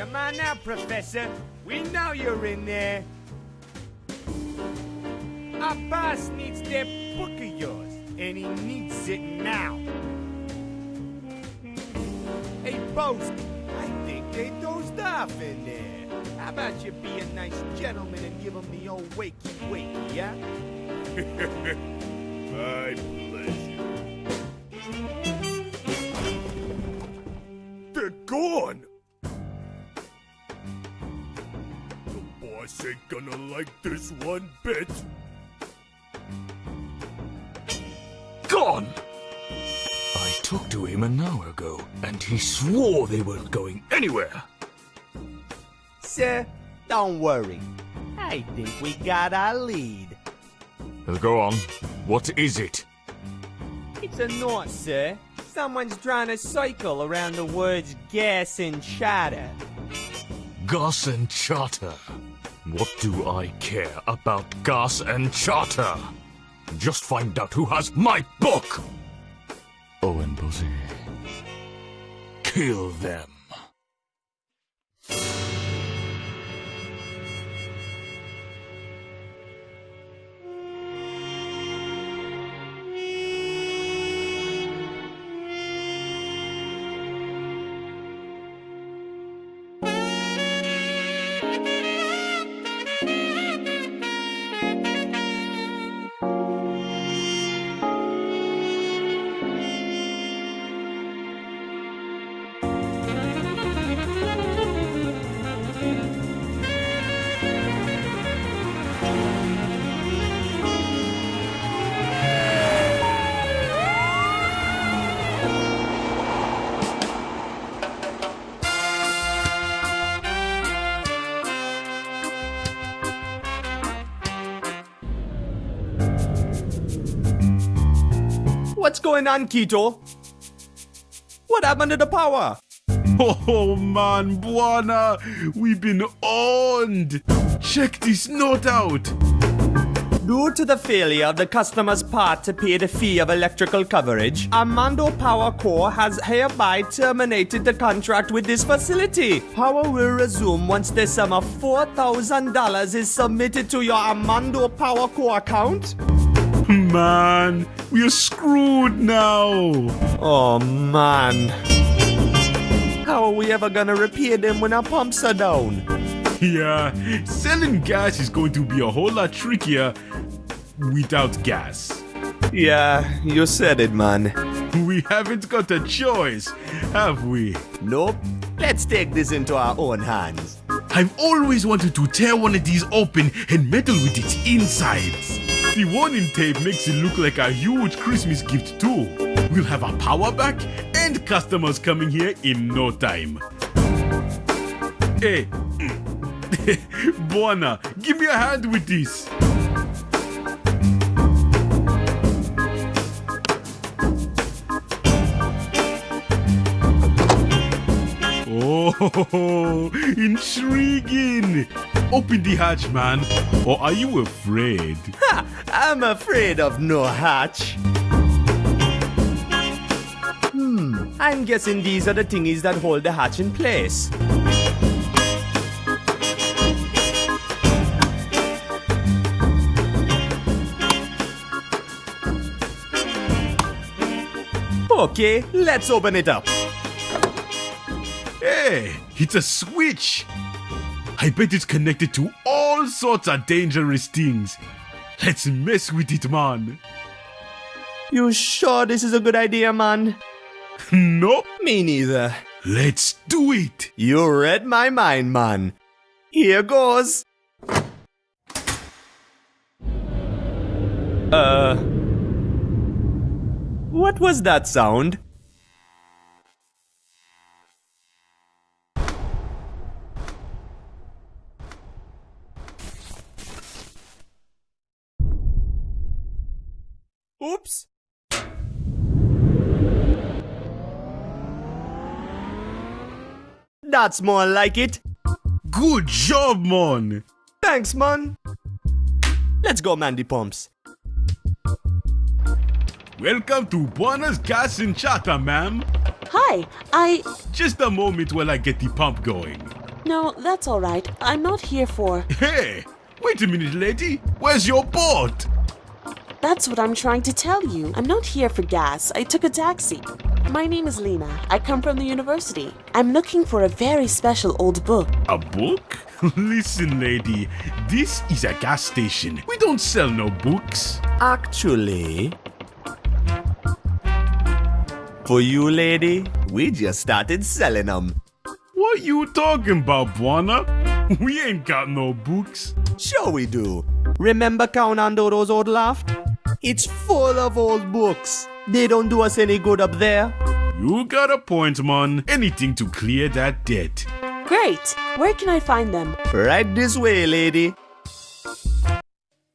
Come on now, Professor. We know you're in there. Our boss needs that book of yours, and he needs it now. Hey, Boast, I think they dozed off in there. How about you be a nice gentleman and give him the old wakey-wakey, yeah? My pleasure. They're gone! The boss ain't gonna like this one bit. Gone! I talked to him an hour ago, and he swore they weren't going anywhere. Sir, don't worry. I think we got our lead. Go on. What is it? It's a knot, sir. Someone's trying to cycle around the words gas and chatter. Gas and charter. What do I care about gas and charter? Just find out who has my book! Owen Buzzy. Kill them. What's going on, Keto? What happened to the power? Oh man, Buana, we've been owned. Check this note out. Due to the failure of the customer's part to pay the fee of electrical coverage, Armando Power Co. has hereby terminated the contract with this facility. Power will resume once the sum of $4,000 is submitted to your Armando Power Co. account. Man, we are screwed now. Oh man. How are we ever gonna repair them when our pumps are down? Yeah, selling gas is going to be a whole lot trickier without gas. Yeah, you said it, man. We haven't got a choice, have we? Nope. Let's take this into our own hands. I've always wanted to tear one of these open and meddle with its insides. The warning tape makes it look like a huge Christmas gift too. We'll have our power back and customers coming here in no time. Hey, Buana, give me a hand with this. Oh, intriguing. Open the hatch, man. Or are you afraid? Ha! I'm afraid of no hatch. I'm guessing these are the thingies that hold the hatch in place. Okay, let's open it up. Hey, it's a switch. I bet it's connected to all sorts of dangerous things. Let's mess with it, man. You sure this is a good idea, man? No, Me neither. let's do it. You read my mind, man. Here goes. What was that sound? Oops. That's more like it. Good job, man. Thanks, man. Let's go, man, the pumps. Welcome to Buana's Gas and Charter, ma'am. Hi, Just a moment while I get the pump going. No, that's all right. I'm not here for... Hey, wait a minute, lady. Where's your boat? That's what I'm trying to tell you. I'm not here for gas. I took a taxi. My name is Lena. I come from the university. I'm looking for a very special old book. A book? Listen, lady. This is a gas station. We don't sell no books. Actually, for you, lady, we just started selling them. What you talking about, Bwana? We ain't got no books. Sure we do. Remember Count Andodo's old loft? It's full of old books. They don't do us any good up there. You got a point, man. Anything to clear that debt. Great. Where can I find them? Right this way, lady.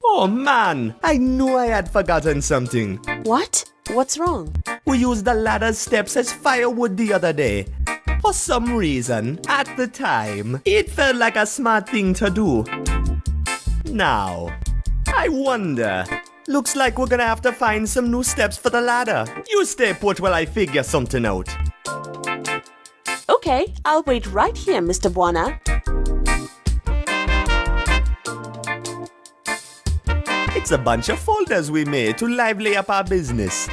Oh man, I knew I had forgotten something. What? What's wrong? We used the ladder steps as firewood the other day. For some reason, at the time, it felt like a smart thing to do. Now, I wonder. Looks like we're gonna have to find some new steps for the ladder. You stay put while I figure something out. Okay, I'll wait right here, Mr. Bwana. It's a bunch of folders we made to lively up our business.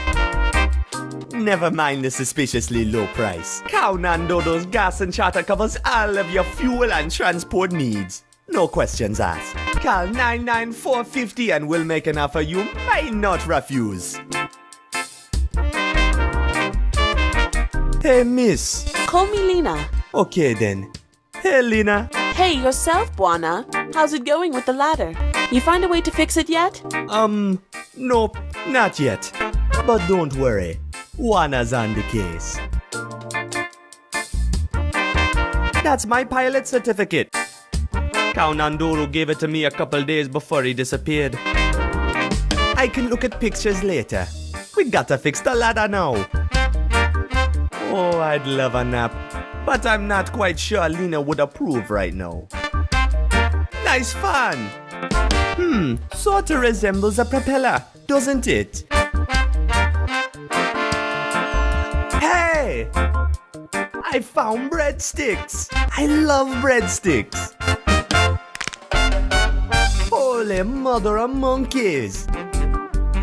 Never mind the suspiciously low price. Count Andodo's gas and charter covers all of your fuel and transport needs. No questions asked. Call 99450 and we'll make an offer you might not refuse. Hey, miss. Call me Lena. Okay then. Hey, Lena. Hey, yourself, Bwana. How's it going with the ladder? You find a way to fix it yet? Nope, not yet. But don't worry. Juana's on the case. That's my pilot certificate. Count Andodo gave it to me a couple days before he disappeared. I can look at pictures later. We gotta fix the ladder now. Oh, I'd love a nap. But I'm not quite sure Lena would approve right now. Nice fun! Sorta resembles a propeller, doesn't it? Hey! I found breadsticks! I love breadsticks! Holy mother of monkeys!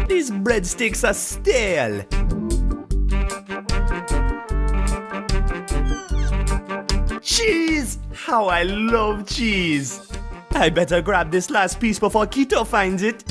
These breadsticks are stale! Cheese! How I love cheese! I better grab this last piece before Keto finds it.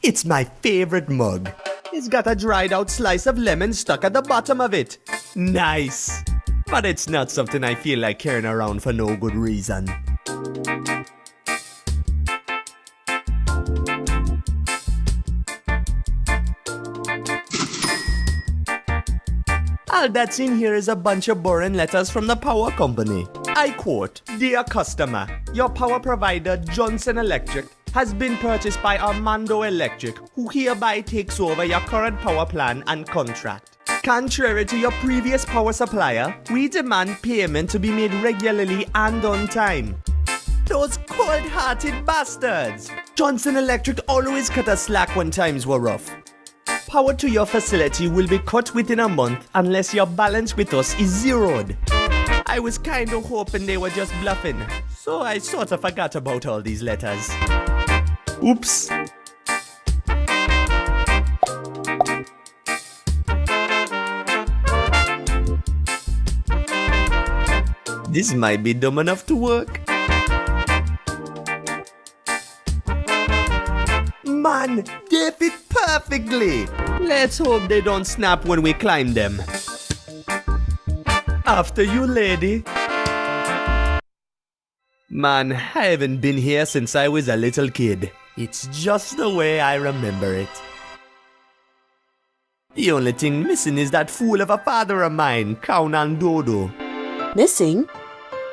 It's my favorite mug. It's got a dried out slice of lemon stuck at the bottom of it. Nice! But it's not something I feel like carrying around for no good reason. All that's in here is a bunch of boring letters from the power company. I quote, "Dear customer, your power provider Johnson Electric has been purchased by Armando Electric, who hereby takes over your current power plan and contract. Contrary to your previous power supplier, we demand payment to be made regularly and on time." Those cold-hearted bastards! Johnson Electric always cut us slack when times were rough. Power to your facility will be cut within a month unless your balance with us is zeroed. I was kinda hoping they were just bluffing, so I sorta forgot about all these letters. Oops. This might be dumb enough to work. Man, they fit perfectly. Let's hope they don't snap when we climb them. After you, lady. Man, I haven't been here since I was a little kid. It's just the way I remember it. The only thing missing is that fool of a father of mine, Count Andodo. Missing?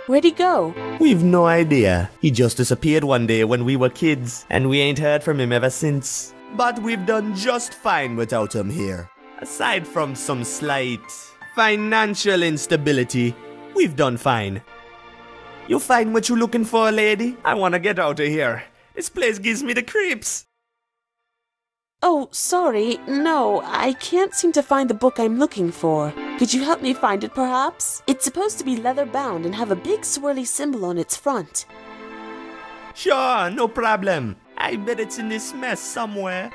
Where'd he go? We've no idea. He just disappeared one day when we were kids, and we ain't heard from him ever since. But we've done just fine without him here. Aside from some slight financial instability, we've done fine. You find what you're looking for, lady? I wanna get out of here. This place gives me the creeps. Oh, sorry. No, I can't seem to find the book I'm looking for. Could you help me find it, perhaps? It's supposed to be leather-bound and have a big swirly symbol on its front. Sure, no problem. I bet it's in this mess somewhere.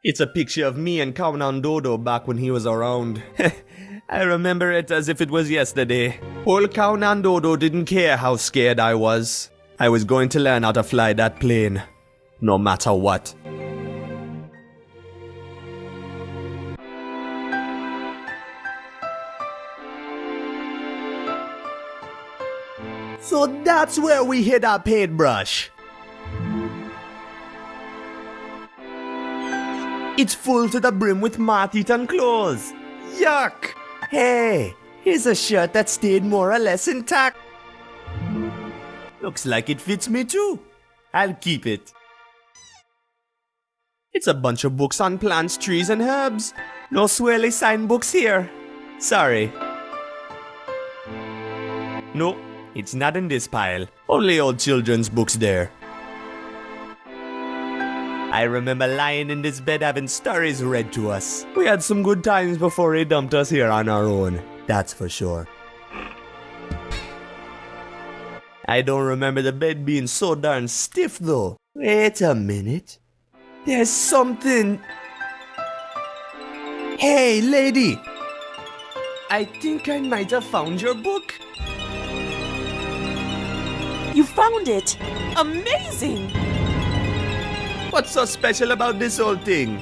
It's a picture of me and Count Dodo back when he was around. I remember it as if it was yesterday. Old Count Dodo didn't care how scared I was. I was going to learn how to fly that plane, no matter what. So that's where we hid our paintbrush. It's full to the brim with moth-eaten clothes. Yuck! Hey, here's a shirt that stayed more or less intact. Looks like it fits me too. I'll keep it. It's a bunch of books on plants, trees, and herbs. No swirly sign books here. Sorry. Nope, it's not in this pile. Only old children's books there. I remember lying in this bed having stories read to us. We had some good times before he dumped us here on our own. That's for sure. I don't remember the bed being so darn stiff though. Wait a minute. There's something. Hey, lady. I think I might have found your book. You found it! Amazing! What's so special about this whole thing?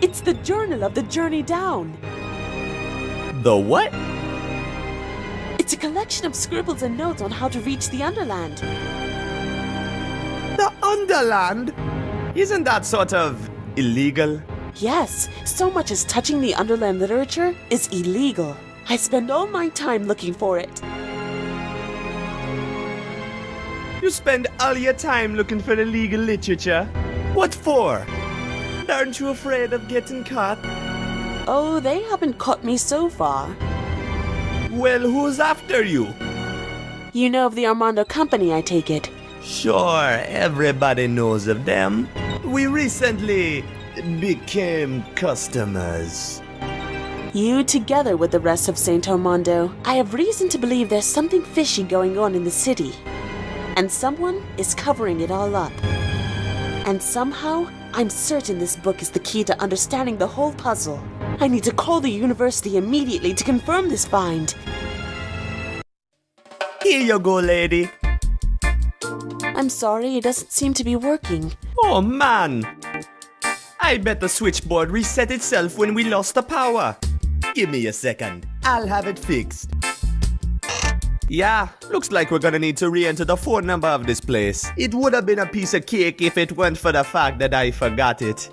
It's the journal of the journey down. The what? It's a collection of scribbles and notes on how to reach the Underland. The Underland? Isn't that sort of illegal? Yes, so much as touching the Underland literature is illegal. I spend all my time looking for it. You spend all your time looking for illegal literature? What for? Aren't you afraid of getting caught? Oh, they haven't caught me so far. Well, who's after you? You know of the Armando Company, I take it. Sure, everybody knows of them. We recently became customers. You together with the rest of Saint Armando. I have reason to believe there's something fishy going on in the city. And someone is covering it all up. And somehow, I'm certain this book is the key to understanding the whole puzzle. I need to call the university immediately to confirm this find. Here you go, lady. I'm sorry, it doesn't seem to be working. Oh man! I bet the switchboard reset itself when we lost the power. Give me a second. I'll have it fixed. Yeah, looks like we're gonna need to re-enter the phone number of this place. It would have been a piece of cake if it weren't for the fact that I forgot it.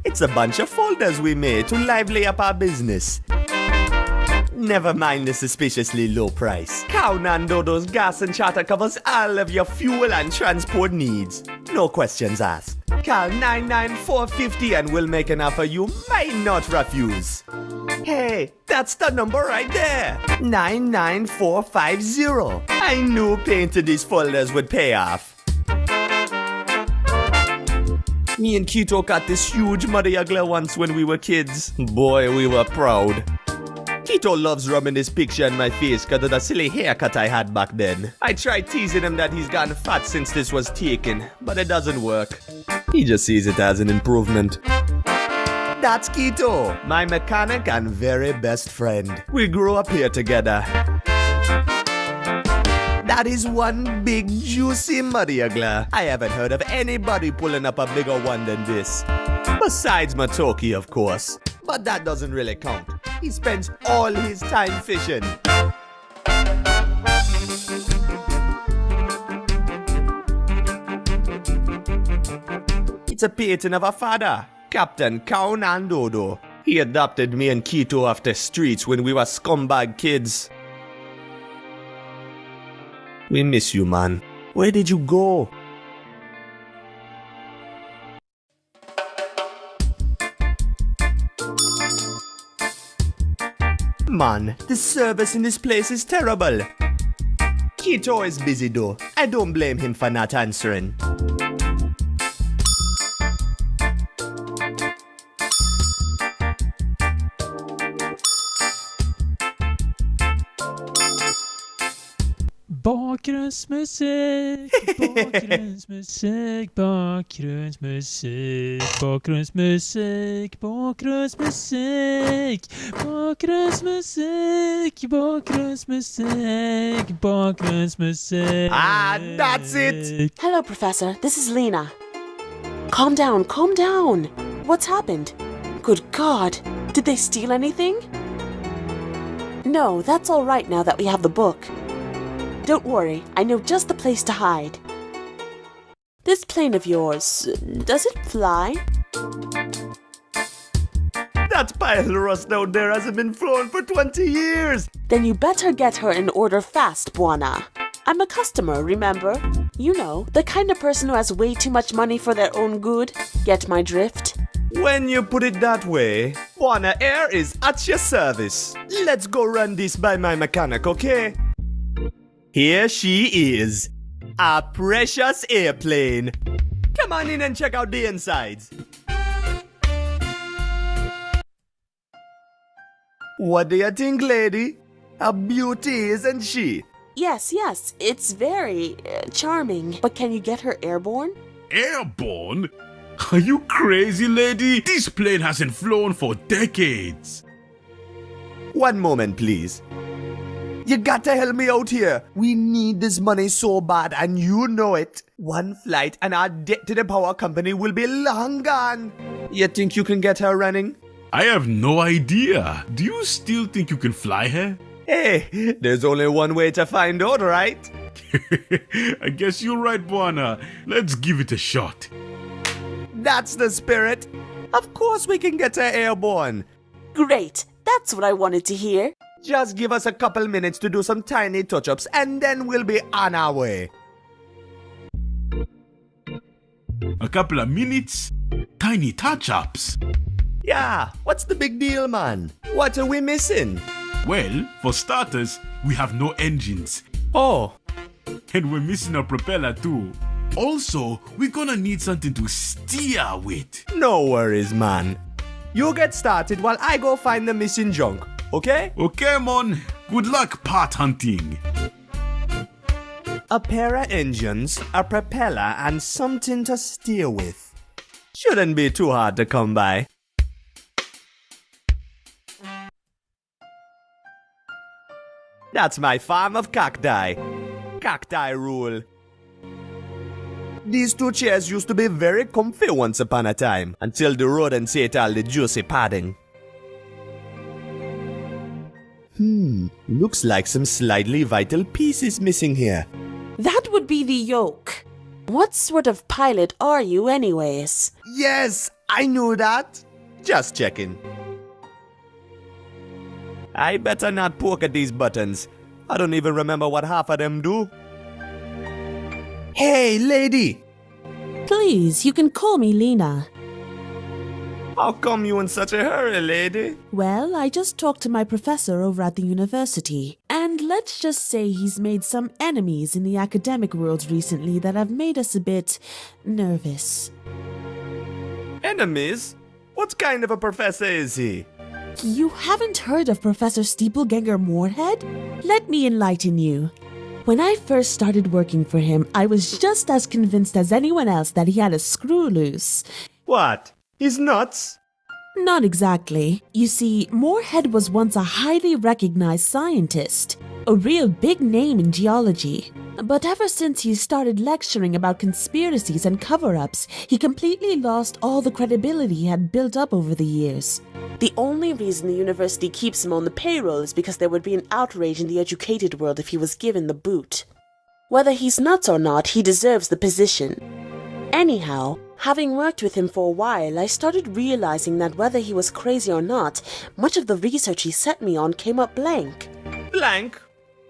It's a bunch of folders we made to lively up our business. Never mind the suspiciously low price. Count Dodo's gas and charter covers all of your fuel and transport needs. No questions asked. Call 99450 and we'll make an offer you might not refuse. Hey, that's the number right there. 99450. I knew painting these folders would pay off. Me and Kito got this huge muddy ugly once when we were kids. Boy, we were proud. Kito loves rubbing this picture in my face because of the silly haircut I had back then. I tried teasing him that he's gotten fat since this was taken, but it doesn't work. He just sees it as an improvement. That's Kito, my mechanic and very best friend. We grew up here together. That is one big juicy muddy ugly. I haven't heard of anybody pulling up a bigger one than this. Besides Matoki, of course. But that doesn't really count. He spends all his time fishing. It's a painting of our father, Captain Count Dodo. He adopted me and Kito off the streets when we were scumbag kids. We miss you, man. Where did you go? Man, the service in this place is terrible. Kito is busy though. I don't blame him for not answering. Bakgrundsmusik, bakgrundsmusik, bakgrundsmusik, bakgrundsmusik, bakgrundsmusik, bakgrundsmusik, bakgrundsmusik, bakgrundsmusik. Ah, that's it! Hello, Professor. This is Lena. Calm down, calm down. What's happened? Good God. Did they steal anything? No, that's all right now that we have the book. Don't worry, I know just the place to hide. This plane of yours, does it fly? That pile of rust down there hasn't been flown for 20 years! Then you better get her in order fast, Buana. I'm a customer, remember? You know, the kind of person who has way too much money for their own good. Get my drift? When you put it that way, Buana Air is at your service. Let's go run this by my mechanic, okay? Here she is, a precious airplane. Come on in and check out the insides. What do you think, lady? A beauty, isn't she? Yes, it's very charming. But can you get her airborne? Airborne? Are you crazy, lady? This plane hasn't flown for decades. One moment, please. You gotta help me out here. We need this money so bad, and you know it. One flight and our debt to the power company will be long gone. You think you can get her running? I have no idea. Do you still think you can fly her? Hey, there's only one way to find out, right? I guess you're right, Buana. Let's give it a shot. That's the spirit. Of course we can get her airborne. Great, that's what I wanted to hear. Just give us a couple minutes to do some tiny touch-ups and then we'll be on our way. A couple of minutes? Tiny touch-ups? Yeah, what's the big deal, man? What are we missing? Well, for starters, we have no engines. Oh. And we're missing a propeller too. Also, we're gonna need something to steer with. No worries, man. You get started while I go find the missing junk. Okay? Okay, mon. Good luck part hunting. A pair of engines, a propeller, and something to steer with. Shouldn't be too hard to come by. That's my farm of cacti. Cacti rule. These two chairs used to be very comfy once upon a time, until the rodents ate all the juicy padding. Looks like some slightly vital pieces missing here. That would be the yoke. What sort of pilot are you anyways? Yes, I knew that. Just checking. I better not poke at these buttons. I don't even remember what half of them do. Hey, lady! Please, you can call me Lena. How come you in such a hurry, lady? Well, I just talked to my professor over at the university. And let's just say he's made some enemies in the academic world recently that have made us a bit nervous. Enemies? What kind of a professor is he? You haven't heard of Professor Steepleganger Moorhead? Let me enlighten you. When I first started working for him, I was just as convinced as anyone else that he had a screw loose. What? He's nuts? Not exactly. You see, Moorhead was once a highly recognized scientist, a real big name in geology. But ever since he started lecturing about conspiracies and cover-ups, he completely lost all the credibility he had built up over the years. The only reason the university keeps him on the payroll is because there would be an outrage in the educated world if he was given the boot. Whether he's nuts or not, he deserves the position. Anyhow, having worked with him for a while, I started realizing that whether he was crazy or not, much of the research he set me on came up blank. Blank?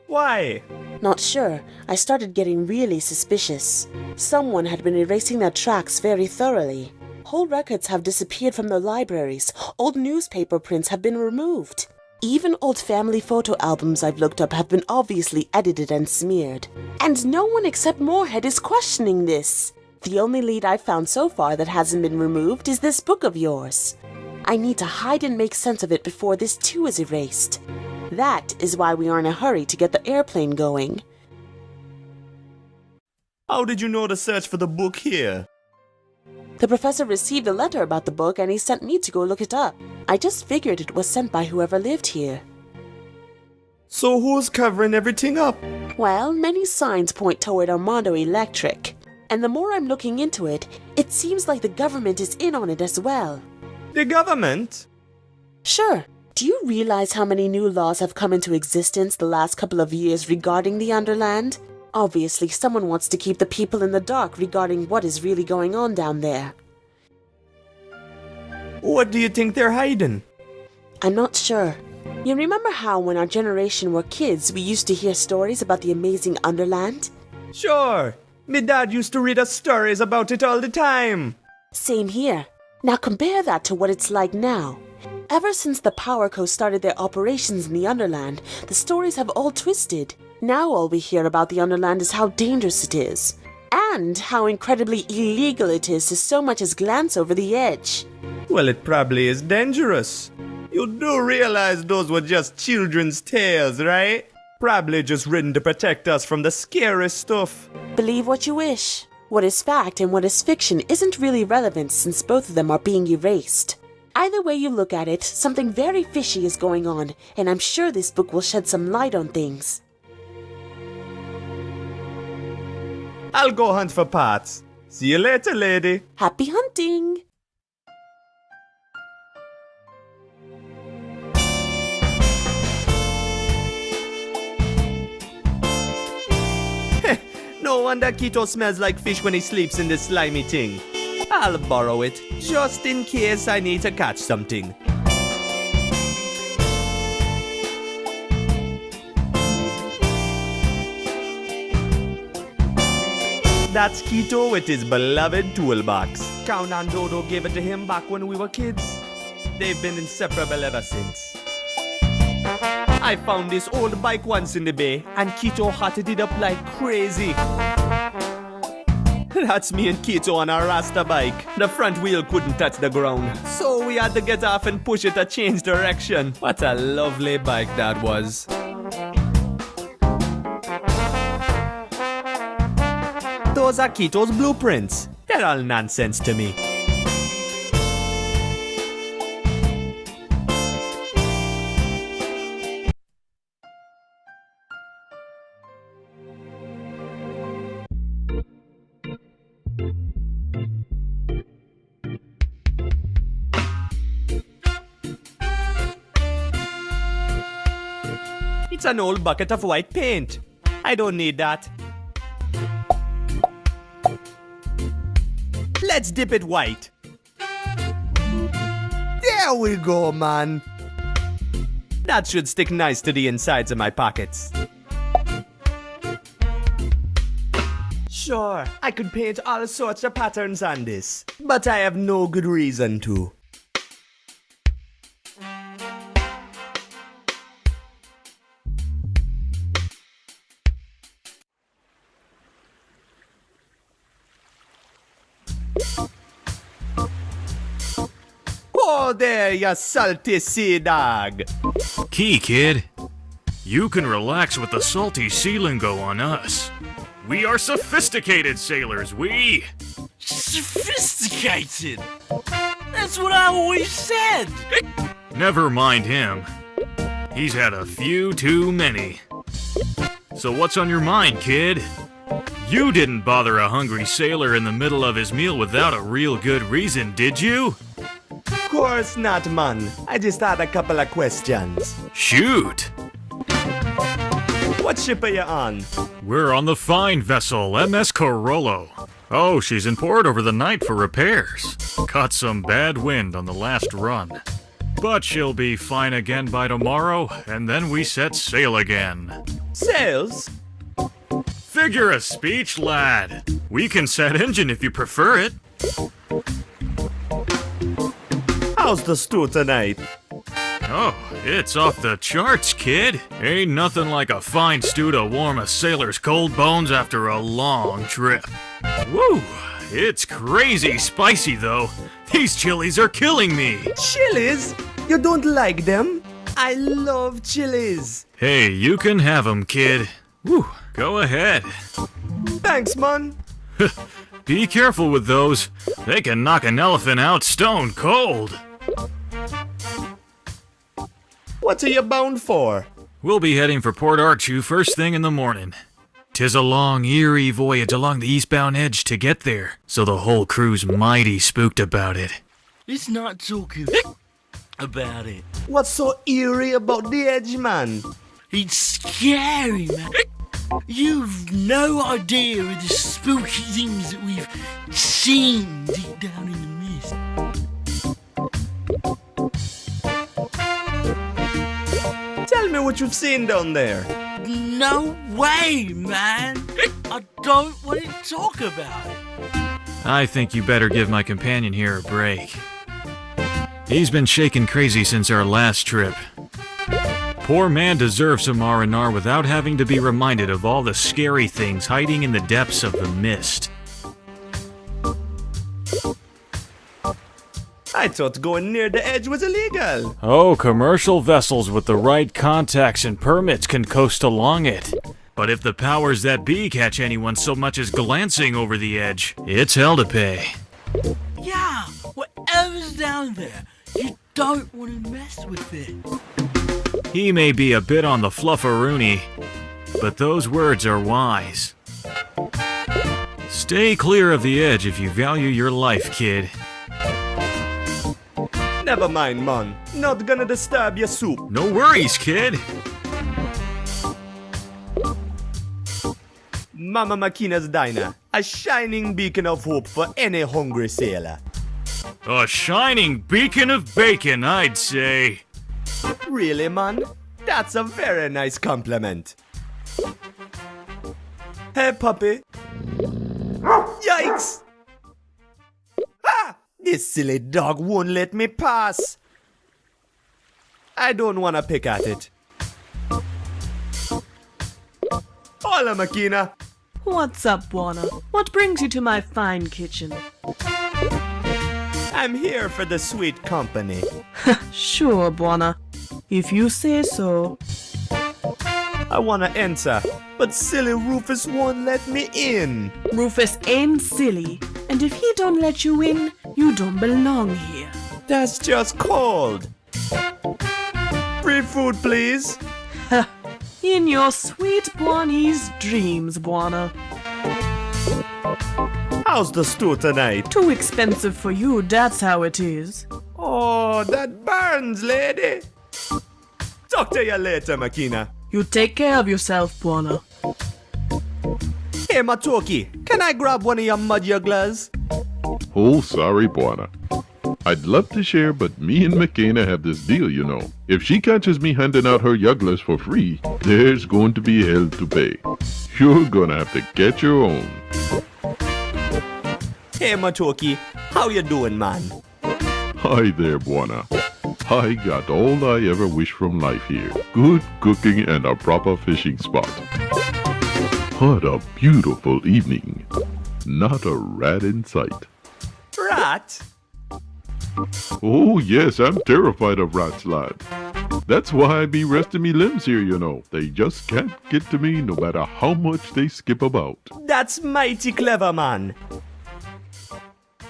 Why? Not sure. I started getting really suspicious. Someone had been erasing their tracks very thoroughly. Whole records have disappeared from their libraries. Old newspaper prints have been removed. Even old family photo albums I've looked up have been obviously edited and smeared. And no one except Moorhead is questioning this. The only lead I've found so far that hasn't been removed is this book of yours. I need to hide and make sense of it before this too is erased. That is why we are in a hurry to get the airplane going. How did you know to search for the book here? The professor received a letter about the book and he sent me to go look it up. I just figured it was sent by whoever lived here. So who's covering everything up? Well, many signs point toward Armando Electric. And the more I'm looking into it, it seems like the government is in on it as well. The government? Sure. Do you realize how many new laws have come into existence the last couple of years regarding the Underland? Obviously, someone wants to keep the people in the dark regarding what is really going on down there. What do you think they're hiding? I'm not sure. You remember how when our generation were kids, we used to hear stories about the amazing Underland? Sure. Me dad used to read us stories about it all the time. Same here. Now compare that to what it's like now. Ever since the Power Co started their operations in the Underland, the stories have all twisted. Now all we hear about the Underland is how dangerous it is, and how incredibly illegal it is to so much as glance over the edge. Well, it probably is dangerous. You do realize those were just children's tales, right? Probably just written to protect us from the scary stuff. Believe what you wish. What is fact and what is fiction isn't really relevant since both of them are being erased. Either way you look at it, something very fishy is going on, and I'm sure this book will shed some light on things. I'll go hunt for parts. See you later, lady. Happy hunting! No wonder Keto smells like fish when he sleeps in this slimy thing. I'll borrow it, just in case I need to catch something. That's Keto with his beloved toolbox. Count and Dodo gave it to him back when we were kids. They've been inseparable ever since. I found this old bike once in the bay, and Keto hotted it up like crazy. That's me and Keto on our Rasta bike. The front wheel couldn't touch the ground, so we had to get off and push it to change direction. What a lovely bike that was. Those are Keto's blueprints. They're all nonsense to me. It's an old bucket of white paint. I don't need that. Let's dip it white. There we go, man. That should stick nice to the insides of my pockets. Sure, I could paint all sorts of patterns on this, but I have no good reason to. Oh, there, you salty sea dog. Key, kid. You can relax with the salty sea lingo on us. We are sophisticated sailors, we! Sophisticated? That's what I always said! Never mind him. He's had a few too many. So what's on your mind, kid? You didn't bother a hungry sailor in the middle of his meal without a real good reason, did you? Of course not, man. I just had a couple of questions. Shoot! What ship are you on? We're on the fine vessel, MS Corollo. Oh, she's in port over the night for repairs. Caught some bad wind on the last run. But she'll be fine again by tomorrow, and then we set sail again. Sails? Figure of speech, lad. We can set engine if you prefer it. How's the stew tonight? Oh, it's off the charts, kid. Ain't nothing like a fine stew to warm a sailor's cold bones after a long trip. Woo! It's crazy spicy, though. These chilies are killing me. Chilies? You don't like them? I love chilies. Hey, you can have 'em, kid. Woo, go ahead. Thanks, man. Be careful with those. They can knock an elephant out stone cold. What are you bound for? We'll be heading for Port Archu first thing in the morning. 'Tis a long, eerie voyage along the eastbound edge to get there, so the whole crew's mighty spooked about it. Let's not talk about it. What's so eerie about the edge, man? It's scary, man. You've no idea of the spooky things that we've seen deep down in the mist. Tell me what you've seen down there. No way, man. I don't want to talk about it. I think you better give my companion here a break. He's been shaking crazy since our last trip. Poor man deserves some R&R without having to be reminded of all the scary things hiding in the depths of the mist. I thought going near the edge was illegal. Oh, commercial vessels with the right contacts and permits can coast along it. But if the powers that be catch anyone so much as glancing over the edge, it's hell to pay. Yeah, whatever's down there, you don't want to mess with it. He may be a bit on the flufferoonie, but those words are wise. Stay clear of the edge if you value your life, kid. Never mind, man. Not gonna disturb your soup. No worries, kid. Mama Makina's Diner. A shining beacon of hope for any hungry sailor. A shining beacon of bacon, I'd say. Really, man? That's a very nice compliment. Hey, puppy. Yikes! Ah! This silly dog won't let me pass. I don't want to pick at it. Hola, Makina. What's up, Buona? What brings you to my fine kitchen? I'm here for the sweet company. Sure, Buona. If you say so. I want to enter, but silly Rufus won't let me in. Rufus ain't silly, and if he don't let you in, you don't belong here. That's just cold. Free food, please. In your sweet Buoni's dreams, Buona. How's the stew tonight? Too expensive for you, that's how it is. Oh, that burns, lady. Talk to you later, Makina. You take care of yourself, Buona. Hey, Matoki, can I grab one of your mud jugglers? Oh, sorry, Buona. I'd love to share, but me and McKenna have this deal, you know. If she catches me handing out her jugglers for free, there's going to be hell to pay. You're gonna have to get your own. Hey, Matoki, how you doing, man? Hi there, Buona. I got all I ever wish from life here. Good cooking and a proper fishing spot. What a beautiful evening. Not a rat in sight. Rat? Oh yes, I'm terrified of rats, lad. That's why I be resting me limbs here, you know. They just can't get to me no matter how much they skip about. That's mighty clever, man.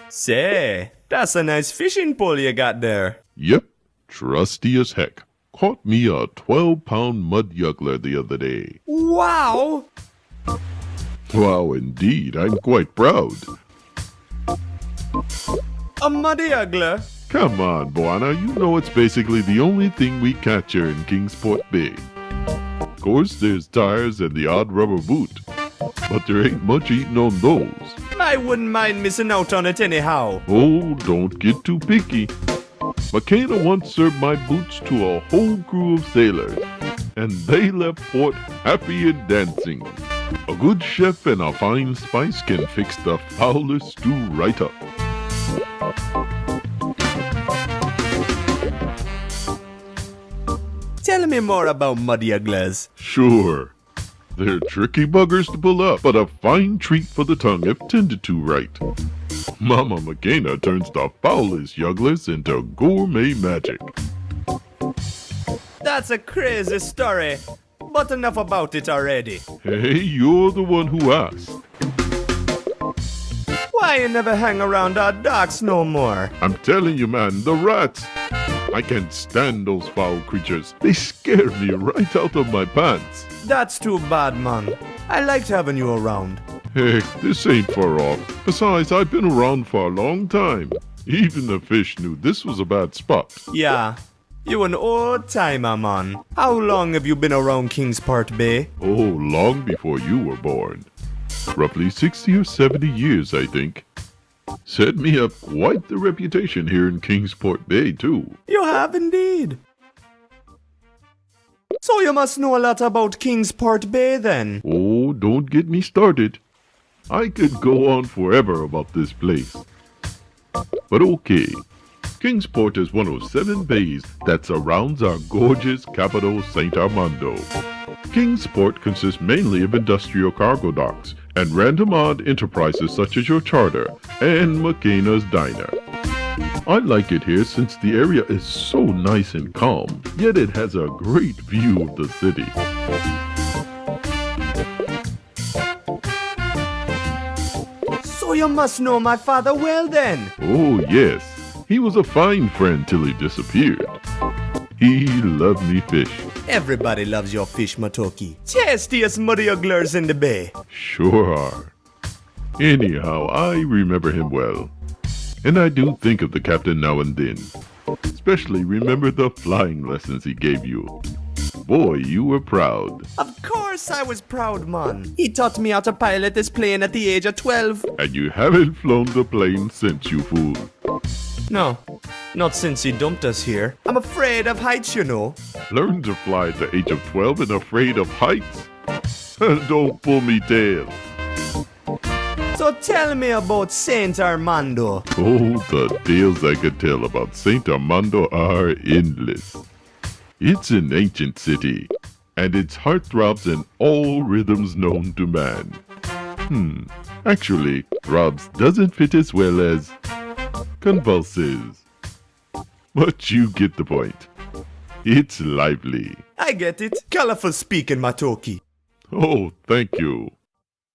Say, that's a nice fishing pole you got there. Yep, trusty as heck. Caught me a 12-pound mud juggler the other day. Wow! Wow, indeed, I'm quite proud. A muddy juggler? Come on, Buona, you know it's basically the only thing we catch here in Kingsport Bay. Of course, there's tires and the odd rubber boot, but there ain't much eating on those. I wouldn't mind missing out on it anyhow. Oh, don't get too picky. McKenna once served my boots to a whole crew of sailors. and they left port happy and dancing. A good chef and a fine spice can fix the foulest stew right up. Tell me more about muddy ugglers. Sure. They're tricky buggers to pull up, but a fine treat for the tongue if tended to right. Mama McKenna turns the foulest yugglers into gourmet magic. That's a crazy story, but enough about it already. Hey, you're the one who asked. Why you never hang around our docks no more? I'm telling you, man, the rats. I can't stand those foul creatures. They scare me right out of my pants. That's too bad, man. I liked having you around. Heck, this ain't far off. Besides, I've been around for a long time. Even the fish knew this was a bad spot. Yeah, you an old timer, man. How long have you been around Kingsport Bay? Oh, long before you were born. Roughly 60 or 70 years, I think. Set me up quite the reputation here in Kingsport Bay, too. You have indeed. So you must know a lot about Kingsport Bay, then. Oh, don't get me started. I could go on forever about this place. But okay, Kingsport is one of 7 bays that surrounds our gorgeous capital, St. Armando. Kingsport consists mainly of industrial cargo docks and random odd enterprises such as your charter and McKenna's Diner. I like it here since the area is so nice and calm, yet it has a great view of the city. So you must know my father well, then. Oh yes, he was a fine friend till he disappeared. He loved me fish. Everybody loves your fish, Matoki. Tastiest muddy ugglers in the bay. Sure are. Anyhow, I remember him well. And I do think of the captain now and then. Especially remember the flying lessons he gave you. Boy, you were proud. Of course I was proud, man. He taught me how to pilot this plane at the age of 12. And you haven't flown the plane since, you fool. No, not since he dumped us here. I'm afraid of heights, you know. Learned to fly at the age of 12 and afraid of heights? Don't pull me tail. So tell me about Saint Armando. Oh, the tales I could tell about Saint Armando are endless. It's an ancient city, and its heart throbs in all rhythms known to man. Actually, throbs doesn't fit as well as convulses. But you get the point. It's lively. I get it. Colorful speaking, Matoki. Oh, thank you.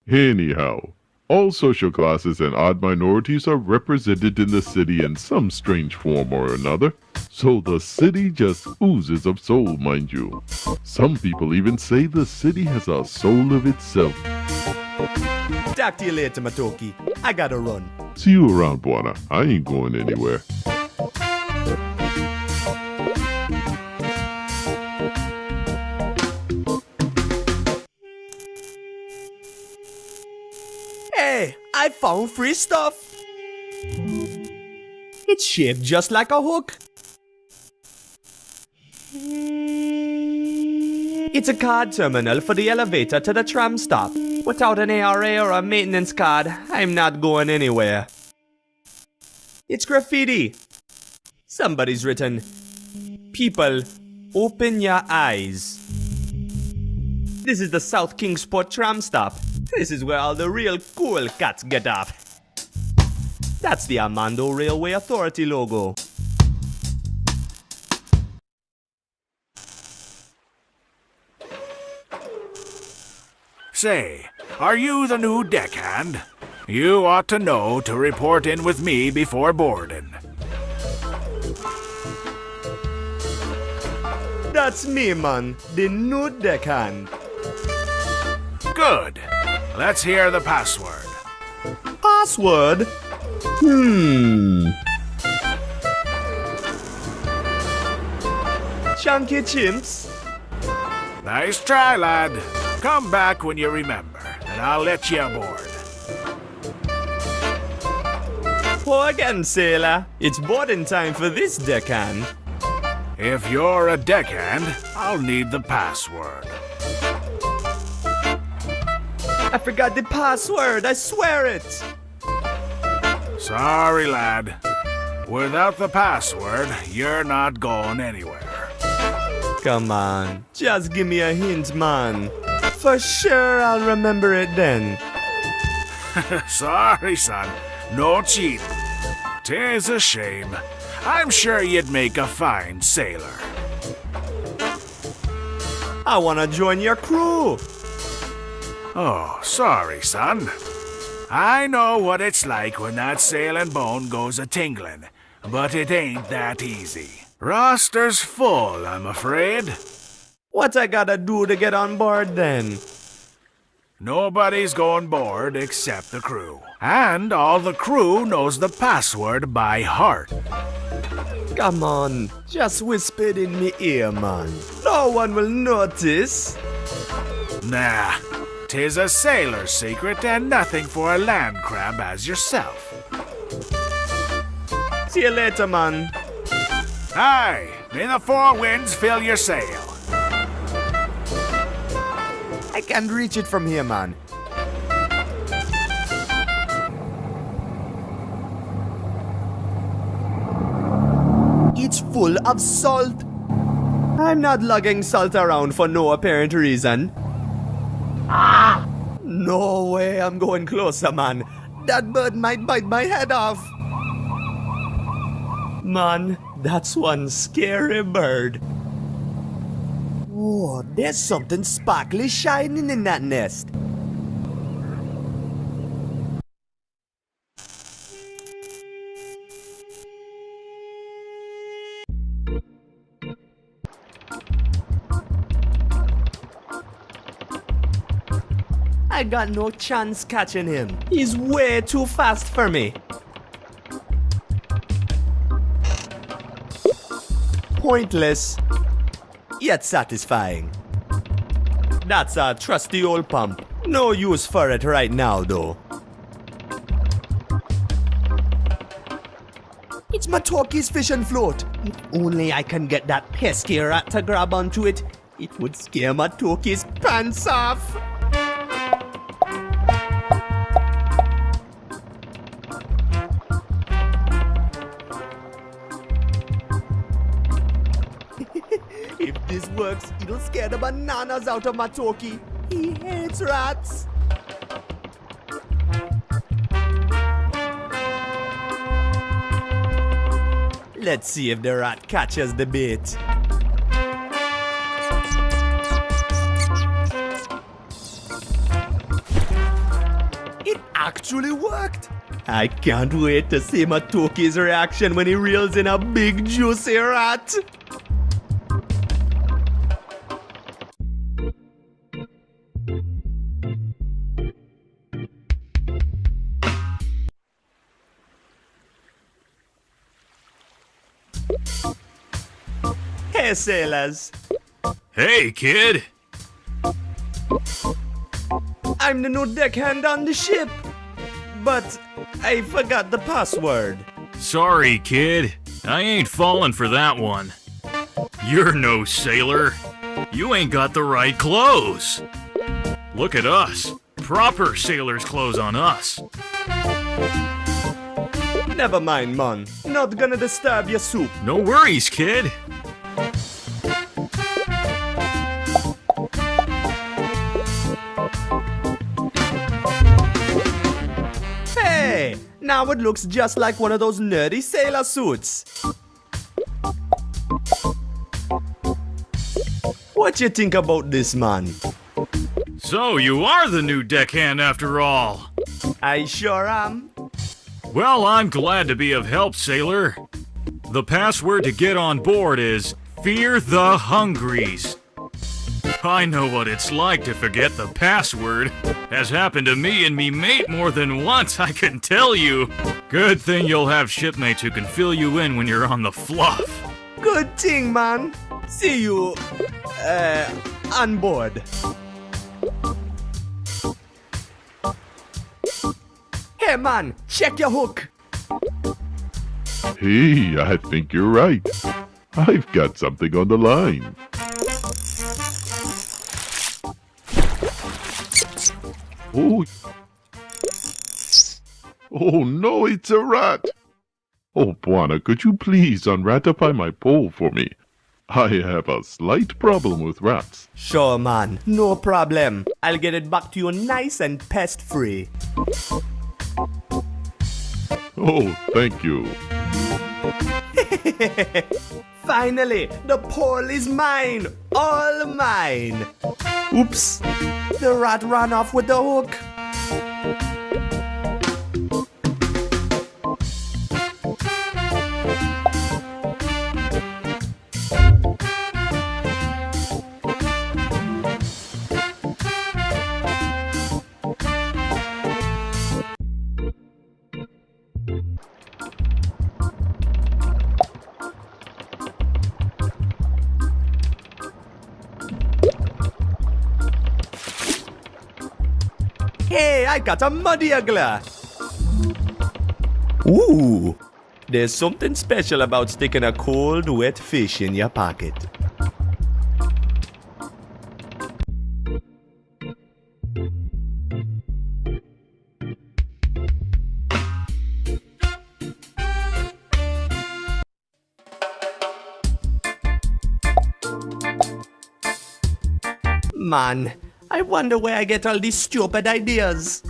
Anyhow, all social classes and odd minorities are represented in the city in some strange form or another. So the city just oozes of soul, mind you. Some people even say the city has a soul of itself. Talk to you later, Matoki. I gotta run. See you around, Buana. I ain't going anywhere. Hey, I found free stuff. It's shaped just like a hook. It's a card terminal for the elevator to the tram stop. Without an ARA or a maintenance card, I'm not going anywhere. It's graffiti. Somebody's written, "People, open your eyes." This is the South Kingsport tram stop. This is where all the real cool cats get off. That's the Armando Railway Authority logo. Say, are you the new deckhand? You ought to know to report in with me before boarding. That's me, man, the new deckhand. Good. Let's hear the password. Password? Chunky chimps. Nice try, lad. Come back when you remember, and I'll let you aboard. Pour again, sailor. It's boarding time for this deckhand. If you're a deckhand, I'll need the password. I forgot the password, I swear it! Sorry, lad. Without the password, you're not going anywhere. Come on, just give me a hint, man. For sure I'll remember it then. Sorry, son. No cheating. 'Tis a shame. I'm sure you'd make a fine sailor. I wanna join your crew. Oh, sorry, son. I know what it's like when that sailing bone goes a-tingling, but it ain't that easy. Roster's full, I'm afraid. What I gotta do to get on board then? Nobody's going board except the crew. And all the crew knows the password by heart. Come on, just whisper it in me ear, man. No one will notice. Nah, 'tis a sailor's secret and nothing for a land crab as yourself. See you later, man. Aye, may the four winds fill your sail. I can't reach it from here, man. It's full of salt. I'm not lugging salt around for no apparent reason. No way I'm going closer, man. That bird might bite my head off. Man, that's one scary bird. Whoa, there's something sparkly shining in that nest. I got no chance catching him. He's way too fast for me. Pointless, yet satisfying. That's a trusty old pump. No use for it right now, though. It's my Talkie's fishing float. If only I can get that pesky rat to grab onto it, it would scare my Talkie's pants off. If this works, it'll scare the bananas out of my Talkie. He hates rats. Let's see if the rat catches the bait. It actually worked. I can't wait to see my Talkie's reaction when he reels in a big juicy rat. Hey, sailors. Hey, kid. I'm the new deckhand on the ship. But I forgot the password. Sorry, kid. I ain't falling for that one. You're no sailor. You ain't got the right clothes. Look at us. Proper sailor's clothes on us. Never mind, man. Not gonna disturb your soup. No worries, kid. Hey! Now it looks just like one of those nerdy sailor suits. What you think about this, man? So you are the new deckhand after all. I sure am. Well, I'm glad to be of help, sailor. The password to get on board is Fear the Hungries. I know what it's like to forget the password. Has happened to me and me mate more than once, I can tell you. Good thing you'll have shipmates who can fill you in when you're on the fluff. Good thing, man. See you, on board. Hey, man, check your hook. Hey, I think you're right. I've got something on the line. Oh. Oh no, it's a rat. Oh, Buana, could you please unratify my pole for me? I have a slight problem with rats. Sure, man. No problem. I'll get it back to you nice and pest-free. Oh, thank you. Finally, the pole is mine. All mine. Oops. The rat ran off with the hook. Hey, I got a muddy uggler. Ooh, there's something special about sticking a cold, wet fish in your pocket. Man, I wonder where I get all these stupid ideas.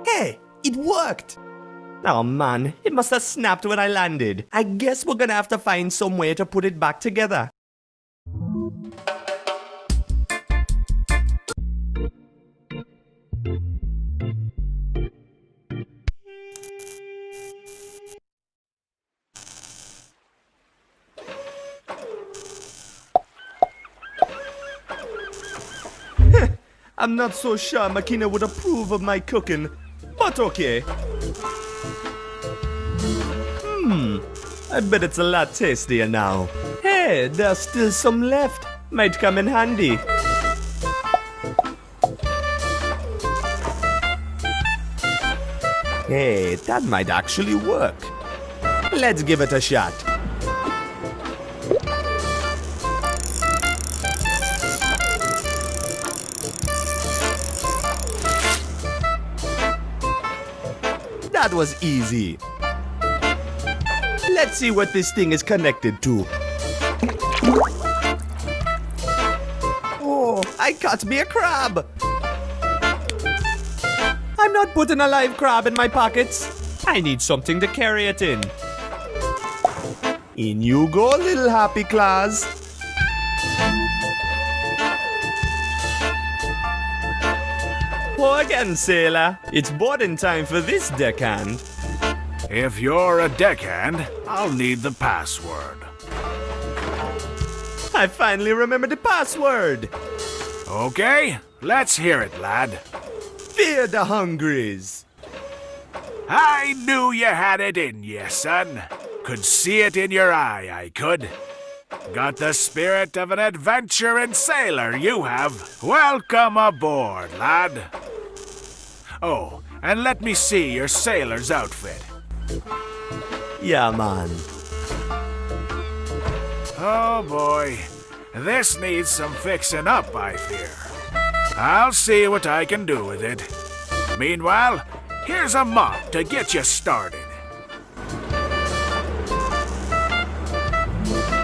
Hey, it worked! Oh man, it must have snapped when I landed. I guess we're gonna have to find some way to put it back together. I'm not so sure Makina would approve of my cooking, but okay. I bet it's a lot tastier now. Hey, there's still some left. Might come in handy. Hey, that might actually work. Let's give it a shot. That was easy. Let's see what this thing is connected to. Oh, I caught me a crab. I'm not putting a live crab in my pockets. I need something to carry it in. In you go, little happy claws. Pour again, sailor. It's boarding time for this deckhand. If you're a deckhand, I'll need the password. I finally remembered the password. Okay, let's hear it, lad. Fear the hungries. I knew you had it in you, son. Could see it in your eye, I could. Got the spirit of an adventuring sailor, you have. Welcome aboard, lad. Oh, and let me see your sailor's outfit. Yeah, man. Oh boy, this needs some fixing up, I fear. I'll see what I can do with it. Meanwhile, here's a mop to get you started.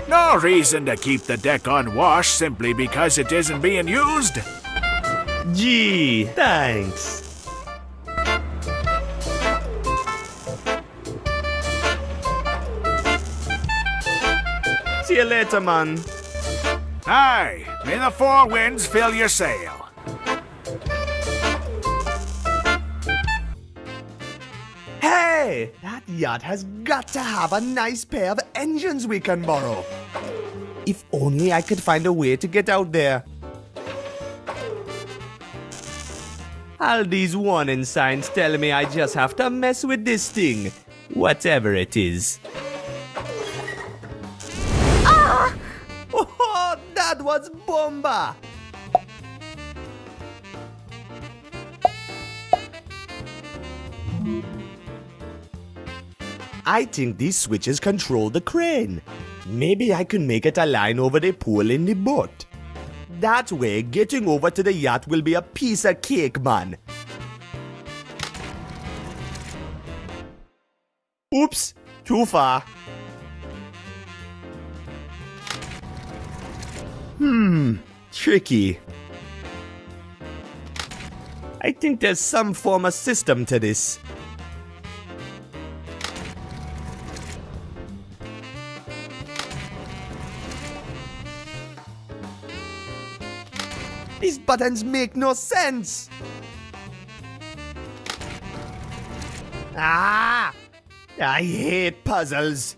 No reason to keep the deck unwashed simply because it isn't being used. Gee, thanks. See you later, man. Aye, may the four winds fill your sail. Hey, that yacht has got to have a nice pair of engines we can borrow. If only I could find a way to get out there. All these warning signs telling me I just have to mess with this thing, whatever it is. Ah! Oh, that was bomba! I think these switches control the crane. Maybe I can make it align over the pool in the boat. That way, getting over to the yacht will be a piece of cake, man. Oops, too far. Tricky. I think there's some form of system to this. These buttons make no sense. Ah! I hate puzzles.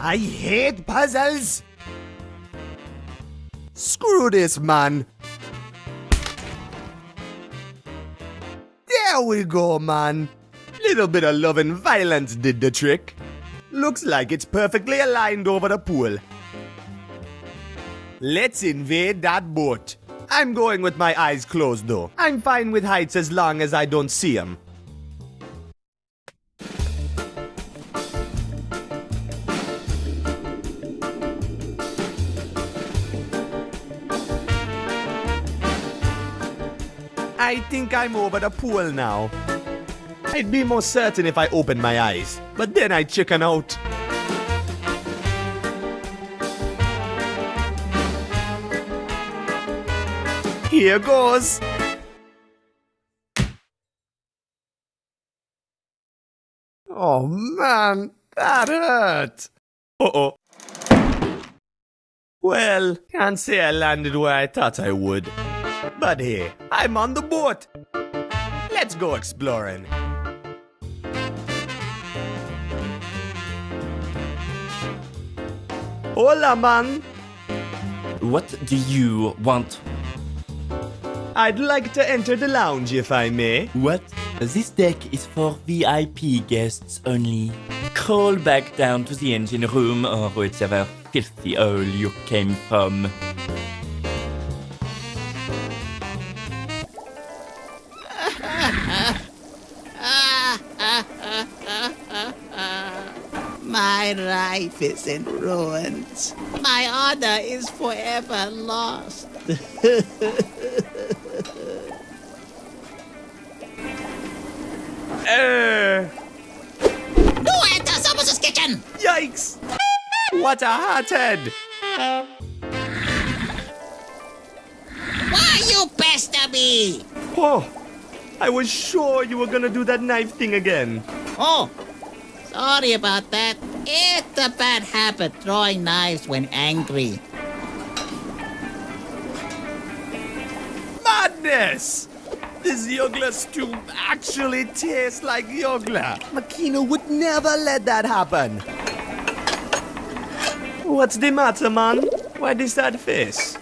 I hate puzzles. Screw this, man. There we go, man. Little bit of love and violence did the trick. Looks like it's perfectly aligned over the pool. Let's invade that boat. I'm going with my eyes closed though. I'm fine with heights as long as I don't see them. I think I'm over the pool now. I'd be more certain if I opened my eyes, but then I'd chicken out. Here goes. Oh man, that hurt. Uh-oh. Well, can't say I landed where I thought I would. But hey, I'm on the boat. Let's go exploring. Hola, man. What do you want? I'd like to enter the lounge if I may. What? This deck is for VIP guests only. Crawl back down to the engine room or whichever filthy hole you came from. My life is in ruins. My honor is forever lost. No enter Samus's kitchen! Yikes! What a hothead! Why you pester me? Oh, I was sure you were gonna do that knife thing again. Oh, sorry about that. It's a bad habit throwing knives when angry. Madness! This Yogla stew actually tastes like Yogla. Makino would never let that happen. What's the matter, man? Why this sad face?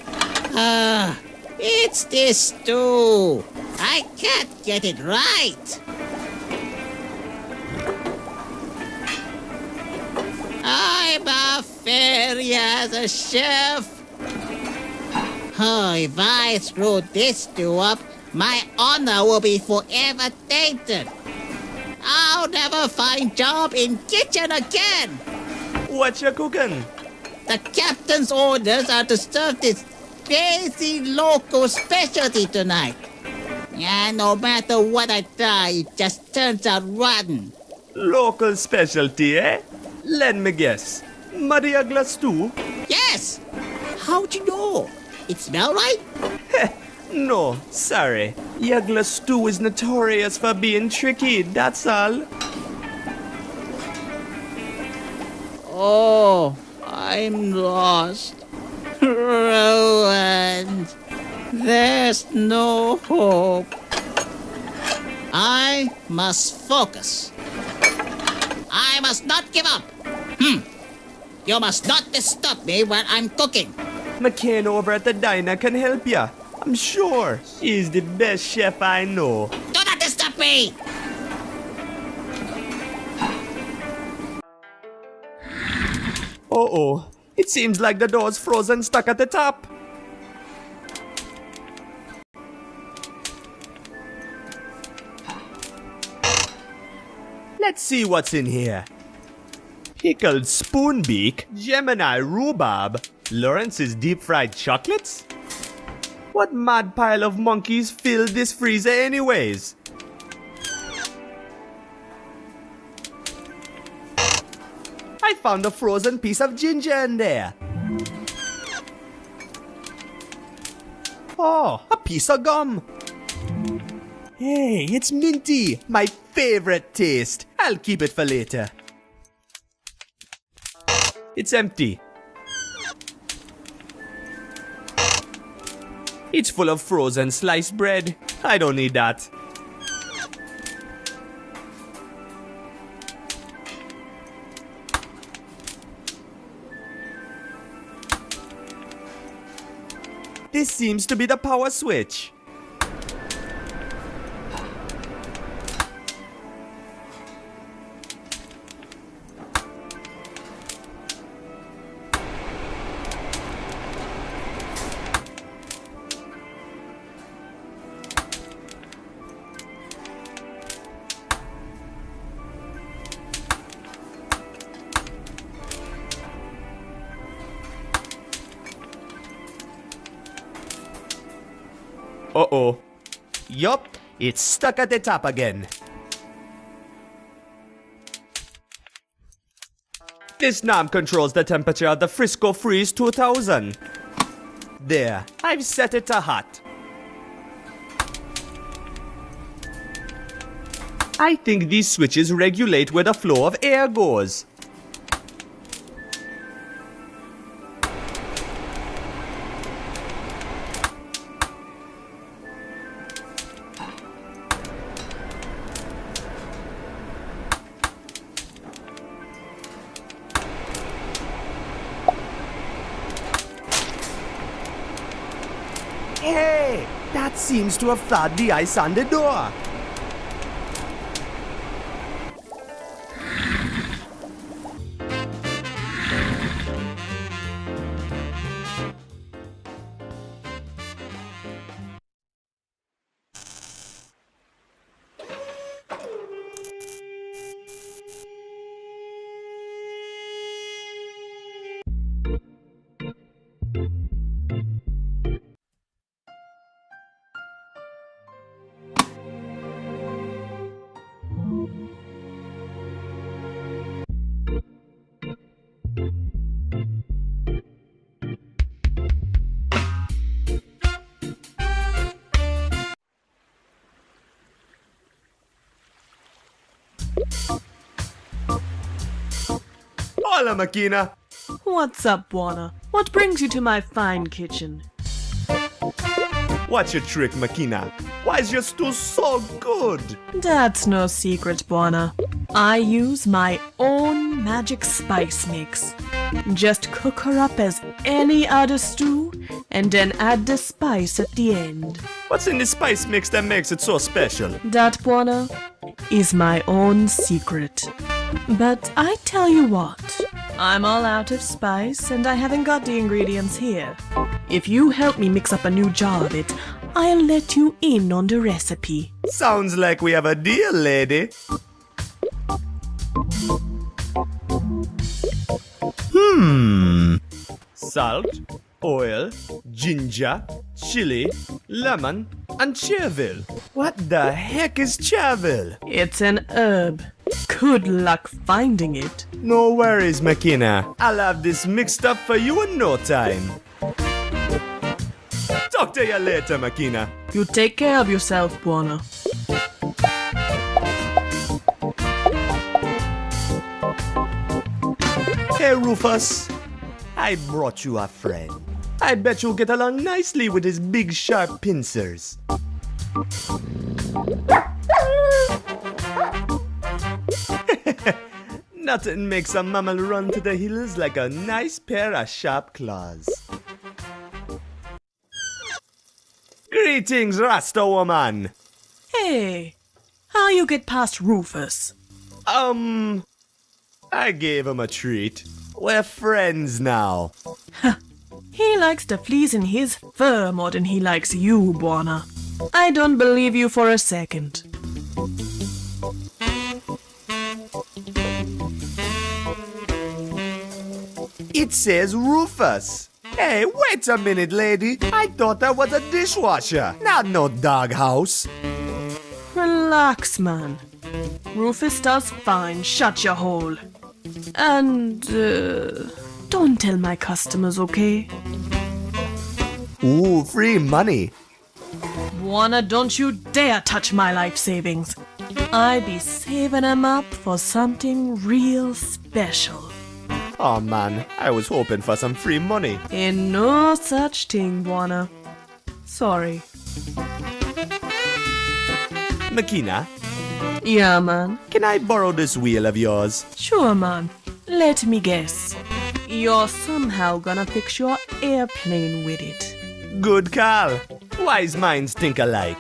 It's this stew. I can't get it right. I'm a failure as a chef. Oh, if I screw this stew up, my honor will be forever tainted. I'll never find job in kitchen again. What you cooking? The captain's orders are to serve this crazy local specialty tonight. And no matter what I try, it just turns out rotten. Local specialty, eh? Let me guess. Muddy Ugla stew? Yes! How'd you know? It smell right? No, sorry. Yugla stew is notorious for being tricky, that's all. Oh, I'm lost. Ruined. There's no hope. I must focus. I must not give up. You must not disturb me when I'm cooking. McCain over at the diner can help ya. I'm sure. He's the best chef I know. Do not disturb me! Uh-oh. It seems like the door's frozen stuck at the top. Let's see what's in here. Pickled spoonbeak, Gemini rhubarb, Lawrence's deep-fried chocolates? What mad pile of monkeys filled this freezer anyways? I found a frozen piece of ginger in there. Oh, a piece of gum. Hey, it's minty, my favorite taste. I'll keep it for later. It's empty. It's full of frozen sliced bread. I don't need that. This seems to be the power switch. Uh-oh. Yup, it's stuck at the top again. This knob controls the temperature of the Frisco Freeze 2000. There, I've set it to hot. I think these switches regulate where the flow of air goes. Hey, that seems to have thawed the ice on the door. Hola, Makina. What's up, Warner? What brings you to my fine kitchen? What's your trick, Makina? Why is your stew so good? That's no secret, Warner. I use my own magic spice mix. Just cook her up as any other stew, and then add the spice at the end. What's in the spice mix that makes it so special? That, Warner, is my own secret. But I tell you what, I'm all out of spice and I haven't got the ingredients here. If you help me mix up a new jar of it, I'll let you in on the recipe. Sounds like we have a deal, lady. Salt, oil, ginger, chili, lemon, and chervil. What the heck is chervil? It's an herb. Good luck finding it. No worries, Makina. I'll have this mixed up for you in no time. Talk to you later, Makina. You take care of yourself, Warner. Hey, Rufus. I brought you a friend. I bet you'll get along nicely with his big sharp pincers. Nothing makes a mammal run to the hills like a nice pair of sharp claws. Greetings, Rasta woman. Hey, how you get past Rufus? I gave him a treat. We're friends now. He likes the fleas in his fur more than he likes you, Warner. I don't believe you for a second. It says Rufus. Hey, wait a minute, lady. I thought that was a dishwasher, not no doghouse. Relax, man. Rufus does fine. Shut your hole. And, don't tell my customers, okay? Ooh, free money. Buona, don't you dare touch my life savings. I be saving them up for something real special. Oh man, I was hoping for some free money. Ain't no such thing, Buona. Sorry. Makina, Yeah, man. can I borrow this wheel of yours? Sure, man. Let me guess. You're somehow gonna fix your airplane with it. Good call. Wise minds think alike.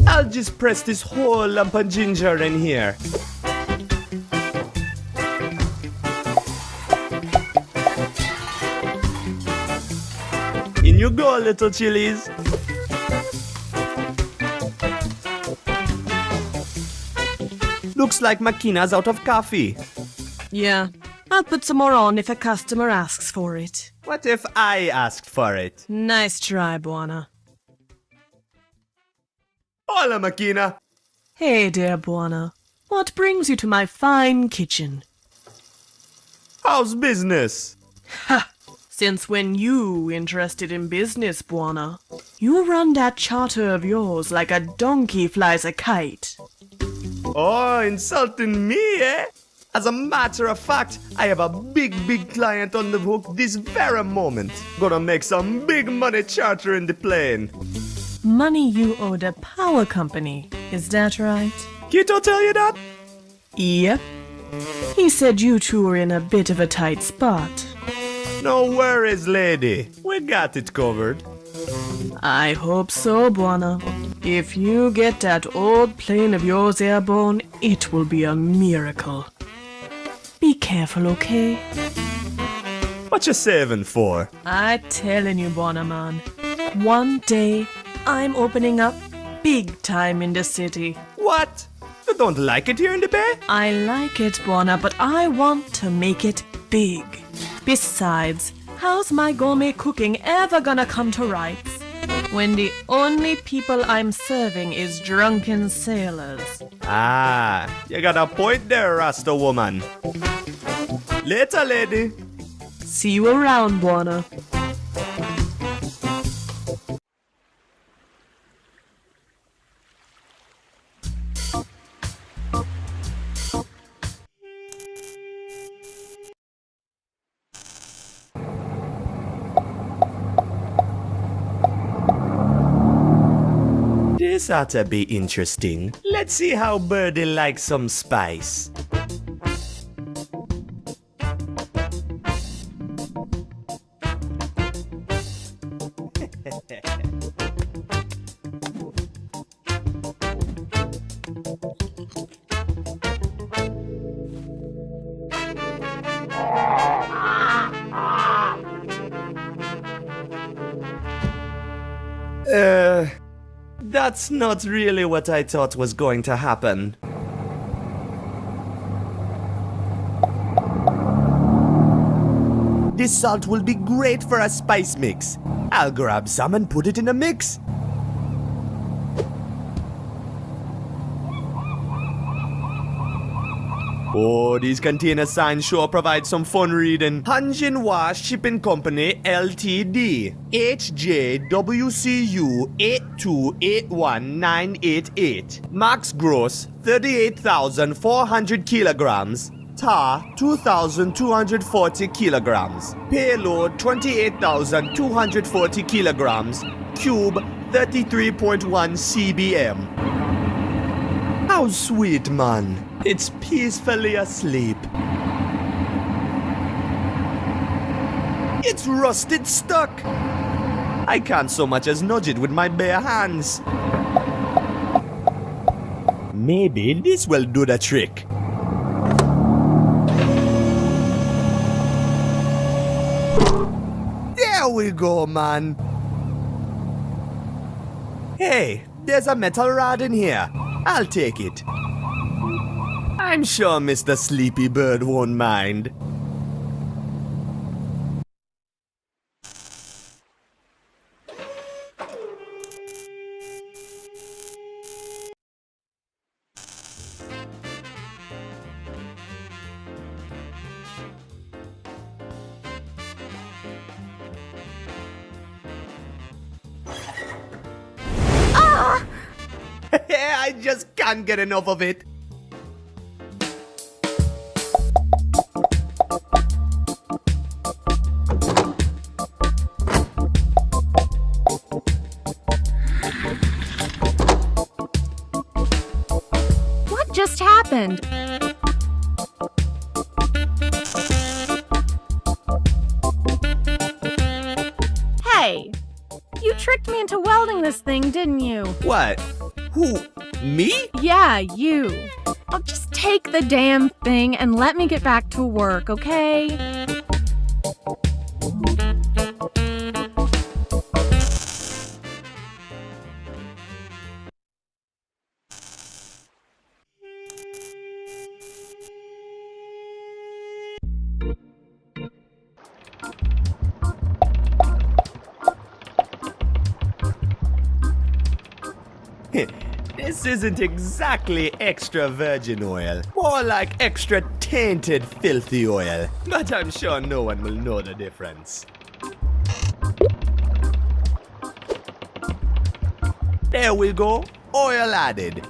I'll just press this whole lump of ginger in here. In you go, little chilies. Looks like Makina's out of coffee. Yeah. I'll put some more on if a customer asks for it. What if I asked for it? Nice try, Buona. Hola, Makina. Hey, dear Buona. What brings you to my fine kitchen? How's business? Ha! Since when you interested in business, Buona? You run that charter of yours like a donkey flies a kite. Oh, insulting me, eh? As a matter of fact, I have a big client on the hook this very moment. Gonna make some big money chartering the plane. Money you owe the power company, is that right? Kito tell you that? Yep. He said you two were in a bit of a tight spot. No worries, lady. We got it covered. I hope so, Buona. If you get that old plane of yours airborne, it will be a miracle. Be careful, okay? What you saving for? I telling you, Buona man. One day, I'm opening up big time in the city. What? You don't like it here in the Bay? I like it, Buona, but I want to make it big. Besides, how's my gourmet cooking ever gonna come to rights when the only people I'm serving is drunken sailors? Ah, you got a point there, Rasta woman. Later, lady. See you around, Buona. This ought to be interesting. Let's see how Birdie likes some spice. That's not really what I thought was going to happen. This salt will be great for a spice mix. I'll grab some and put it in a mix. Oh, these container signs sure provide some fun reading. Hanjinhua Shipping Company Ltd. HJWCU 8281988. Max gross 38,400 kilograms. Tar 2,240 kilograms. Payload 28,240 kilograms. Cube 33.1 cbm. How sweet, man. It's peacefully asleep. It's rusted stuck. I can't so much as nudge it with my bare hands. Maybe this will do the trick. There we go, man. Hey, There's a metal rod in here. I'll take it. I'm sure Mr. Sleepy Bird won't mind. I just can't get enough of it. What just happened? Hey, you tricked me into welding this thing, didn't you? What? Who? Me? Yeah, you. I'll just take the damn thing and let me get back to work, okay? This isn't exactly extra virgin oil. More like extra tainted filthy oil. But I'm sure no one will know the difference. There we go. Oil added.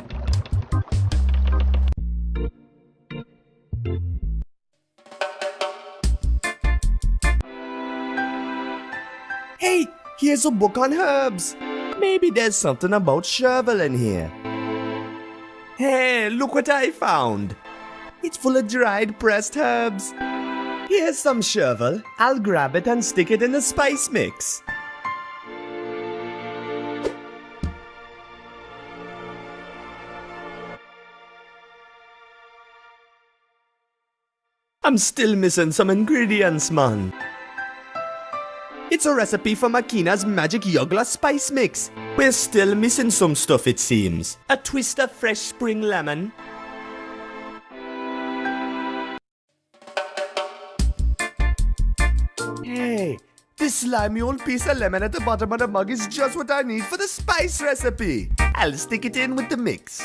Hey, here's a book on herbs. Maybe there's something about Chervil in here. Hey, look what I found. It's full of dried pressed herbs. Here's some Chervil. I'll grab it and stick it in the spice mix. I'm still missing some ingredients, man. It's a recipe for Makina's magic Yuggler spice mix. We're still missing some stuff, it seems. A twist of fresh spring lemon. Hey, this slimy old piece of lemon at the bottom of the mug is just what I need for the spice recipe. I'll stick it in with the mix.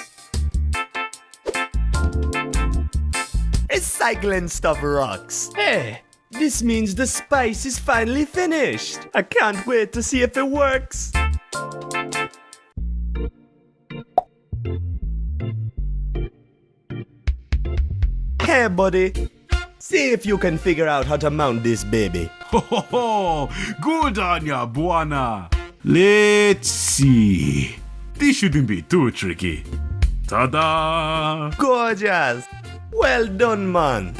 Recycling stuff rocks. Hey, this means the spice is finally finished. I can't wait to see if it works. Hey, buddy. See if you can figure out how to mount this baby. Ho ho ho! Good on ya, Buana. Let's see. This shouldn't be too tricky. Ta-da! Gorgeous. Well done, man.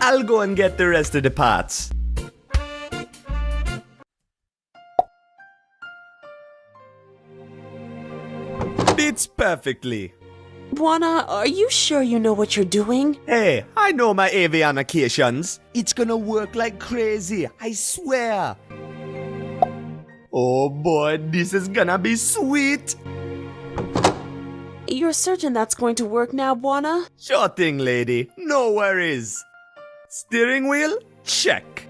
I'll go and get the rest of the parts. Fits perfectly. Buana, are you sure you know what you're doing? Hey, I know my avianications. It's gonna work like crazy, I swear. Oh boy, this is gonna be sweet. You're certain that's going to work now, Buana? Sure thing, lady. No worries. Steering wheel? Check.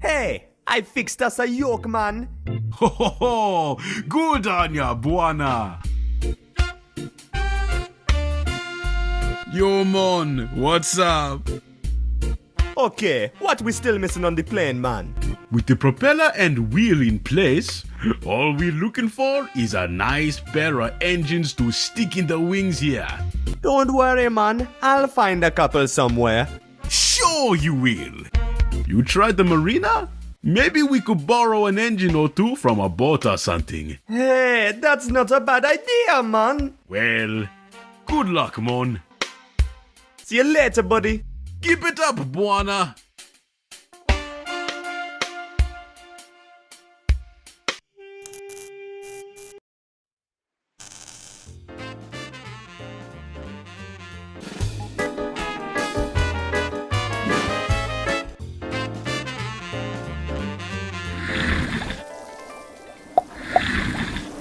Hey, I fixed us a yoke, man. Ho ho ho! Good on ya, Buana. Yo, mon, what's up? Okay, what we still missing on the plane, man? With the propeller and wheel in place, all we're looking for is a nice pair of engines to stick in the wings here. Don't worry, man. I'll find a couple somewhere. Sure you will. You tried the marina? Maybe we could borrow an engine or two from a boat or something. Hey, that's not a bad idea, man. Well, good luck, mon. See you later, buddy. Keep it up, Buana.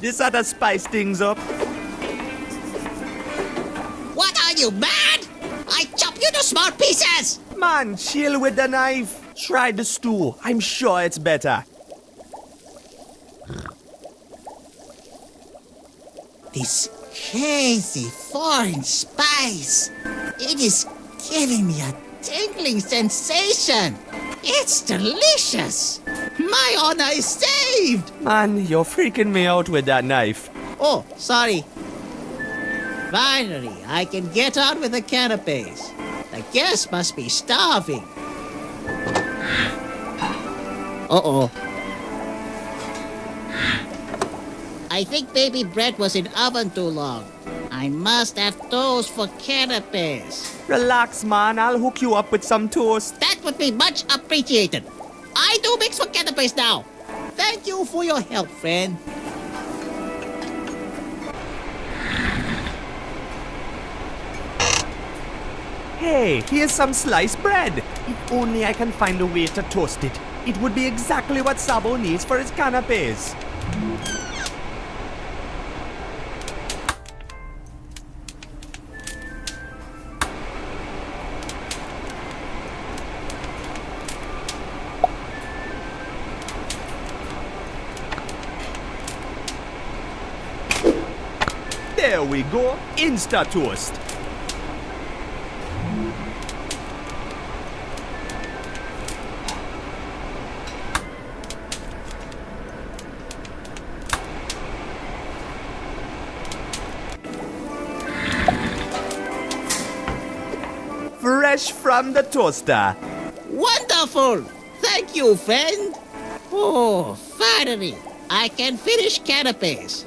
This ought to spice things up. What are you, mad? I chop you to small pieces! Man, chill with the knife. Try the stew. I'm sure it's better. This crazy foreign spice. It is giving me a tingling sensation. It's delicious. My honor is saved. Man, you're freaking me out with that knife. Oh, sorry. Finally, I can get on with the canapes. The guests must be starving. Uh-oh. I think baby bread was in oven too long. I must have toast for canapes. Relax, man. I'll hook you up with some toast. That would be much appreciated. I do mix for canapes now. Thank you for your help, friend. Hey, here's some sliced bread. If only I can find a way to toast it. It would be exactly what Sabo needs for his canapes. There we go, Insta toast. Fresh from the toaster. Wonderful! Thank you, friend. Oh, finally, I can finish canapes.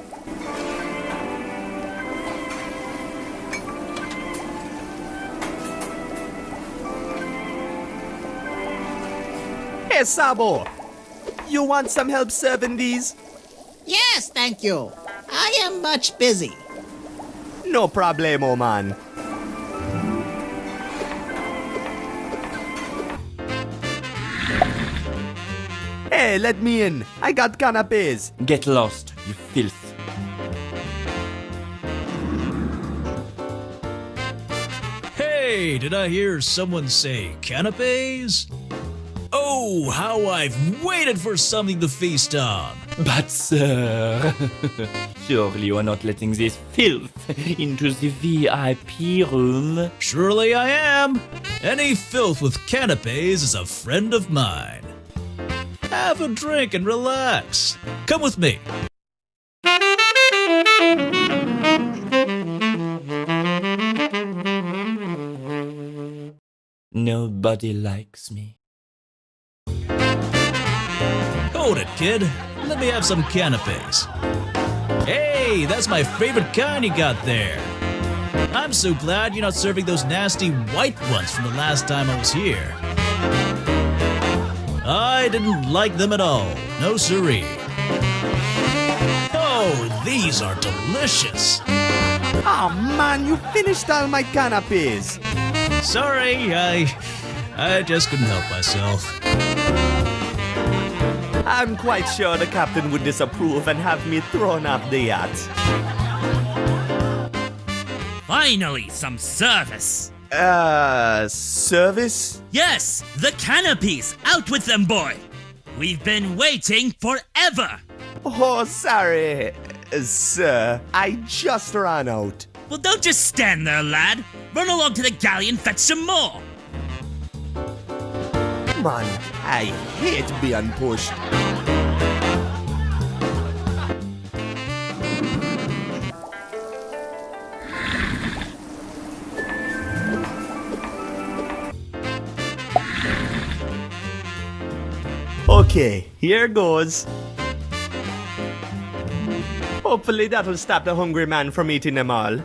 Hey, Sabo. You want some help serving these? Yes, thank you. I am much busy. No problemo, man. Hey, let me in. I got canapes. Get lost, you filth. Hey, did I hear someone say canapes? Oh, how I've waited for something to feast on. But sir, surely you are not letting this filth into the VIP room. Surely I am. Any filth with canapes is a friend of mine. Have a drink and relax. Come with me. Nobody likes me. Hold it, kid. Let me have some canapes. Hey, that's my favorite kind you got there. I'm so glad you're not serving those nasty white ones from the last time I was here. I didn't like them at all. No siree. Oh, these are delicious. Oh man, you finished all my canapes. Sorry, I just couldn't help myself. I'm quite sure the captain would disapprove and have me thrown off the yacht. Finally, some service. Service? Yes, the canopies. Out with them, boy. We've been waiting forever. Oh, sorry, sir. I just ran out. Well, don't just stand there, lad. Run along to the galley and fetch some more. Man, I hate being pushed. Okay, here goes. Hopefully that'll stop the hungry man from eating them all.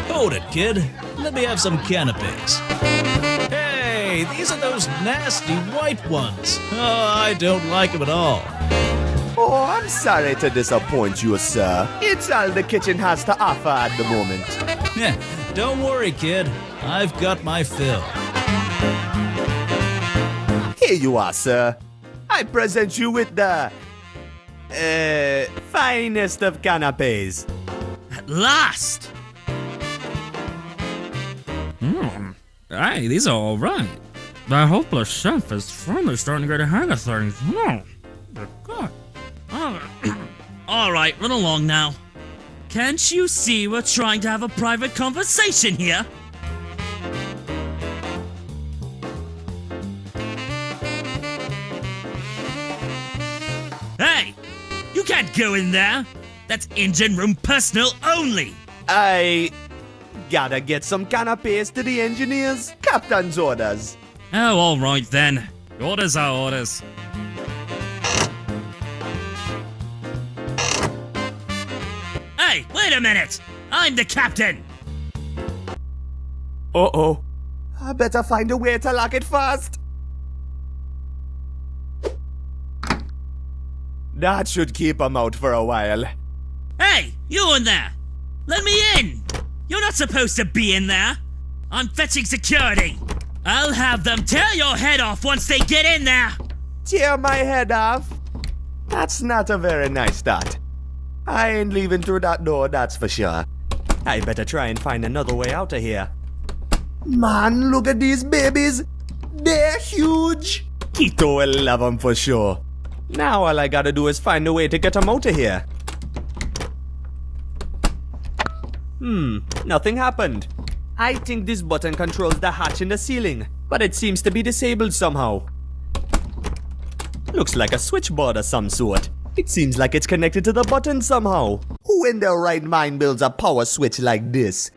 Hold it, kid. Let me have some canapes. Hey, these are those nasty white ones. Oh, I don't like them at all. Oh, I'm sorry to disappoint you, sir. It's all the kitchen has to offer at the moment. Yeah, don't worry, kid. I've got my fill. Here you are, sir. I present you with the finest of canapes. At last! Hey, these are alright. That hopeless chef is finally starting to get a hang of things. God. Alright, run along now. Can't you see we're trying to have a private conversation here? Hey! You can't go in there! That's engine room personal only! I gotta get some canapes to the engineers. Captain's orders. Oh, alright then. Orders are orders. Hey, wait a minute! I'm the captain! Uh-oh. I better find a way to lock it fast. That should keep them out for a while. Hey, you in there! Let me in! You're not supposed to be in there! I'm fetching security! I'll have them tear your head off once they get in there! Tear my head off? That's not a very nice thought. I ain't leaving through that door, that's for sure. I better try and find another way out of here. Man, look at these babies! They're huge! Kito will love them for sure. Now all I gotta do is find a way to get them out of here. Nothing happened. I think this button controls the hatch in the ceiling, but it seems to be disabled somehow. Looks like a switchboard of some sort. It seems like it's connected to the button somehow. Who in their right mind builds a power switch like this?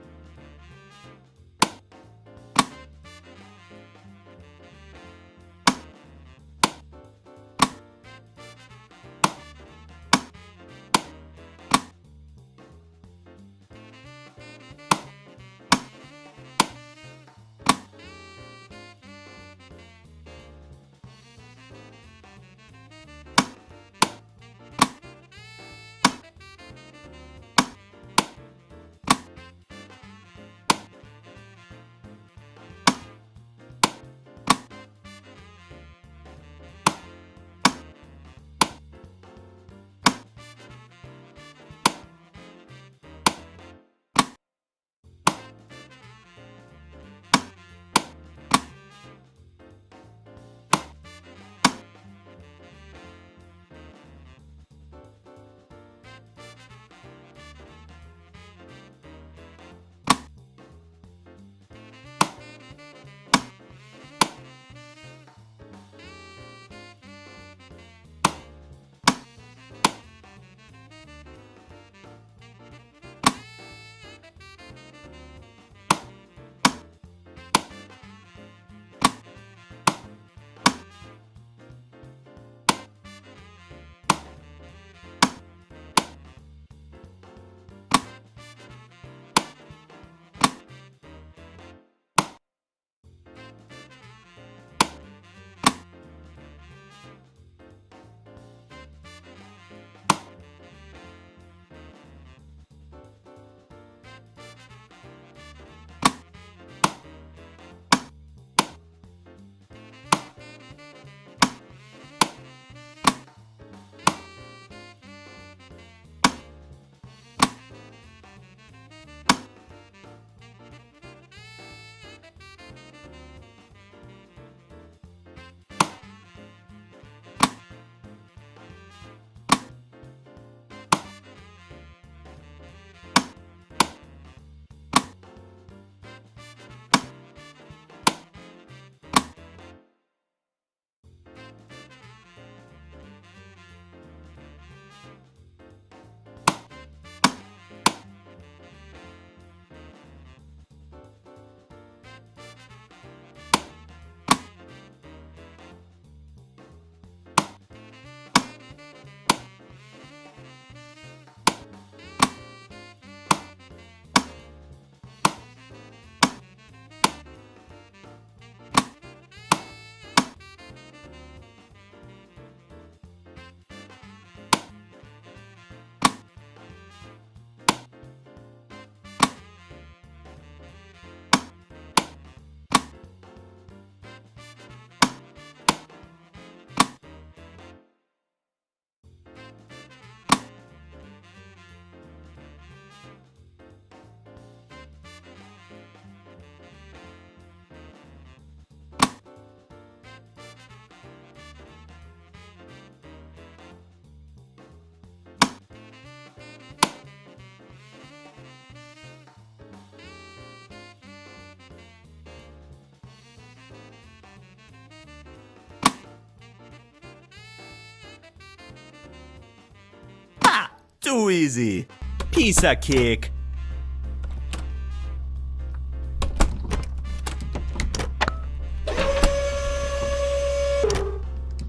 Too easy. Piece of cake.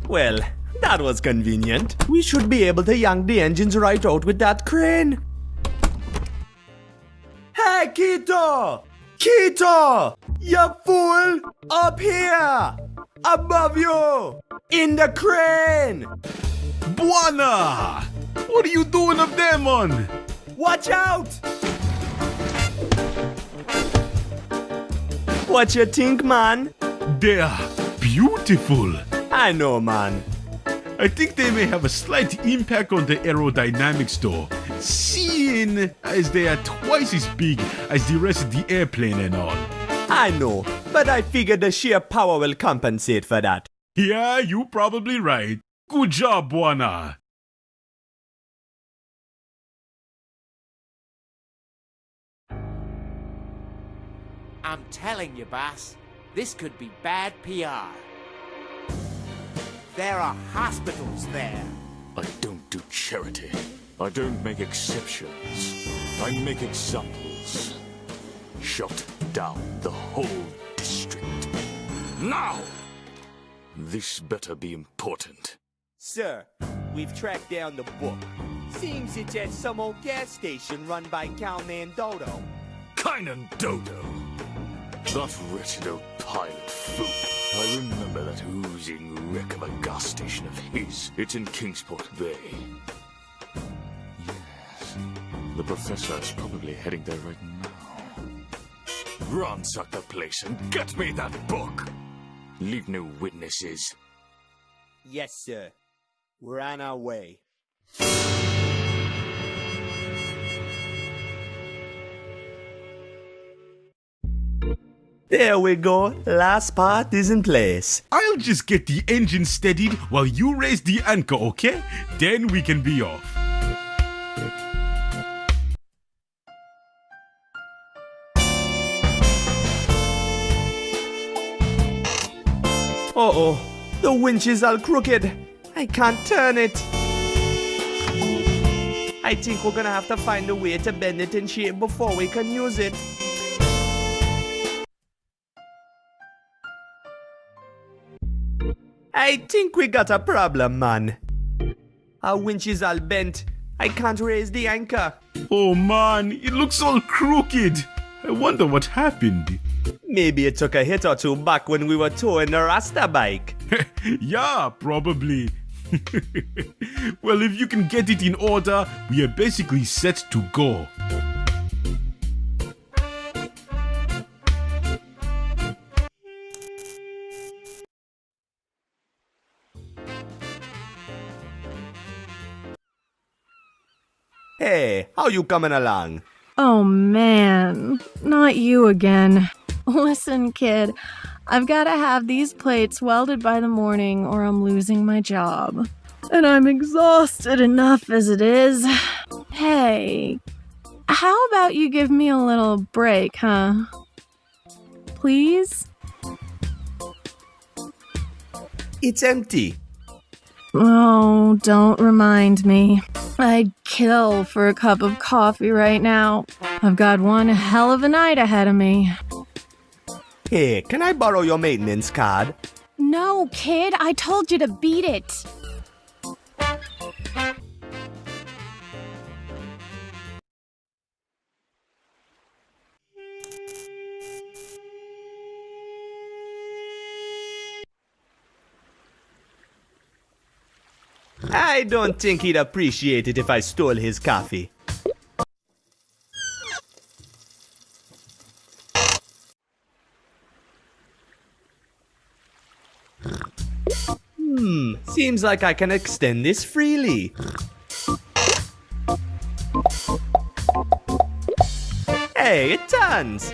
Well, that was convenient. We should be able to yank the engines right out with that crane. Hey, Keto! Keto! You fool! Up here! Above you! In the crane! Buana! What are you doing up there, man? Watch out! What you think, man? They're beautiful. I know, man. I think they may have a slight impact on the aerodynamics though, seeing as they are twice as big as the rest of the airplane and all. I know, but I figured the sheer power will compensate for that. Yeah, you're probably right. Good job, Buana. I'm telling you, boss, this could be bad PR. There are hospitals there. I don't do charity. I don't make exceptions. I make examples. Shut down the whole district. Now! This better be important. Sir, we've tracked down the book. Seems it's at some old gas station run by Cowman Dodo. Kynan Dodo! That wretched old pilot fool. I remember that oozing wreck of a gas station of his. It's in Kingsport Bay. Yes, the professor is probably heading there right now. Ransack the place and get me that book! Leave no witnesses. Yes, sir. We're on our way. There we go. Last part is in place. I'll just get the engine steadied while you raise the anchor, okay? Then we can be off. Uh-oh. The winch is all crooked. I can't turn it. I think we're gonna have to find a way to bend it in shape before we can use it. I think we got a problem, man. Our winch is all bent. I can't raise the anchor. Oh man, it looks all crooked. I wonder what happened. Maybe it took a hit or two back when we were towing the Rasta bike. Yeah, probably. Well, if you can get it in order, we are basically set to go. Hey, how you coming along? Oh man, not you again. Listen, kid, I've got to have these plates welded by the morning or I'm losing my job. And I'm exhausted enough as it is. Hey, how about you give me a little break, huh? Please? It's empty. Oh, don't remind me. I'd kill for a cup of coffee right now. I've got one hell of a night ahead of me. Hey, can I borrow your maintenance card? No, kid, I told you to beat it. I don't think he'd appreciate it if I stole his coffee. Seems like I can extend this freely. Hey, it turns!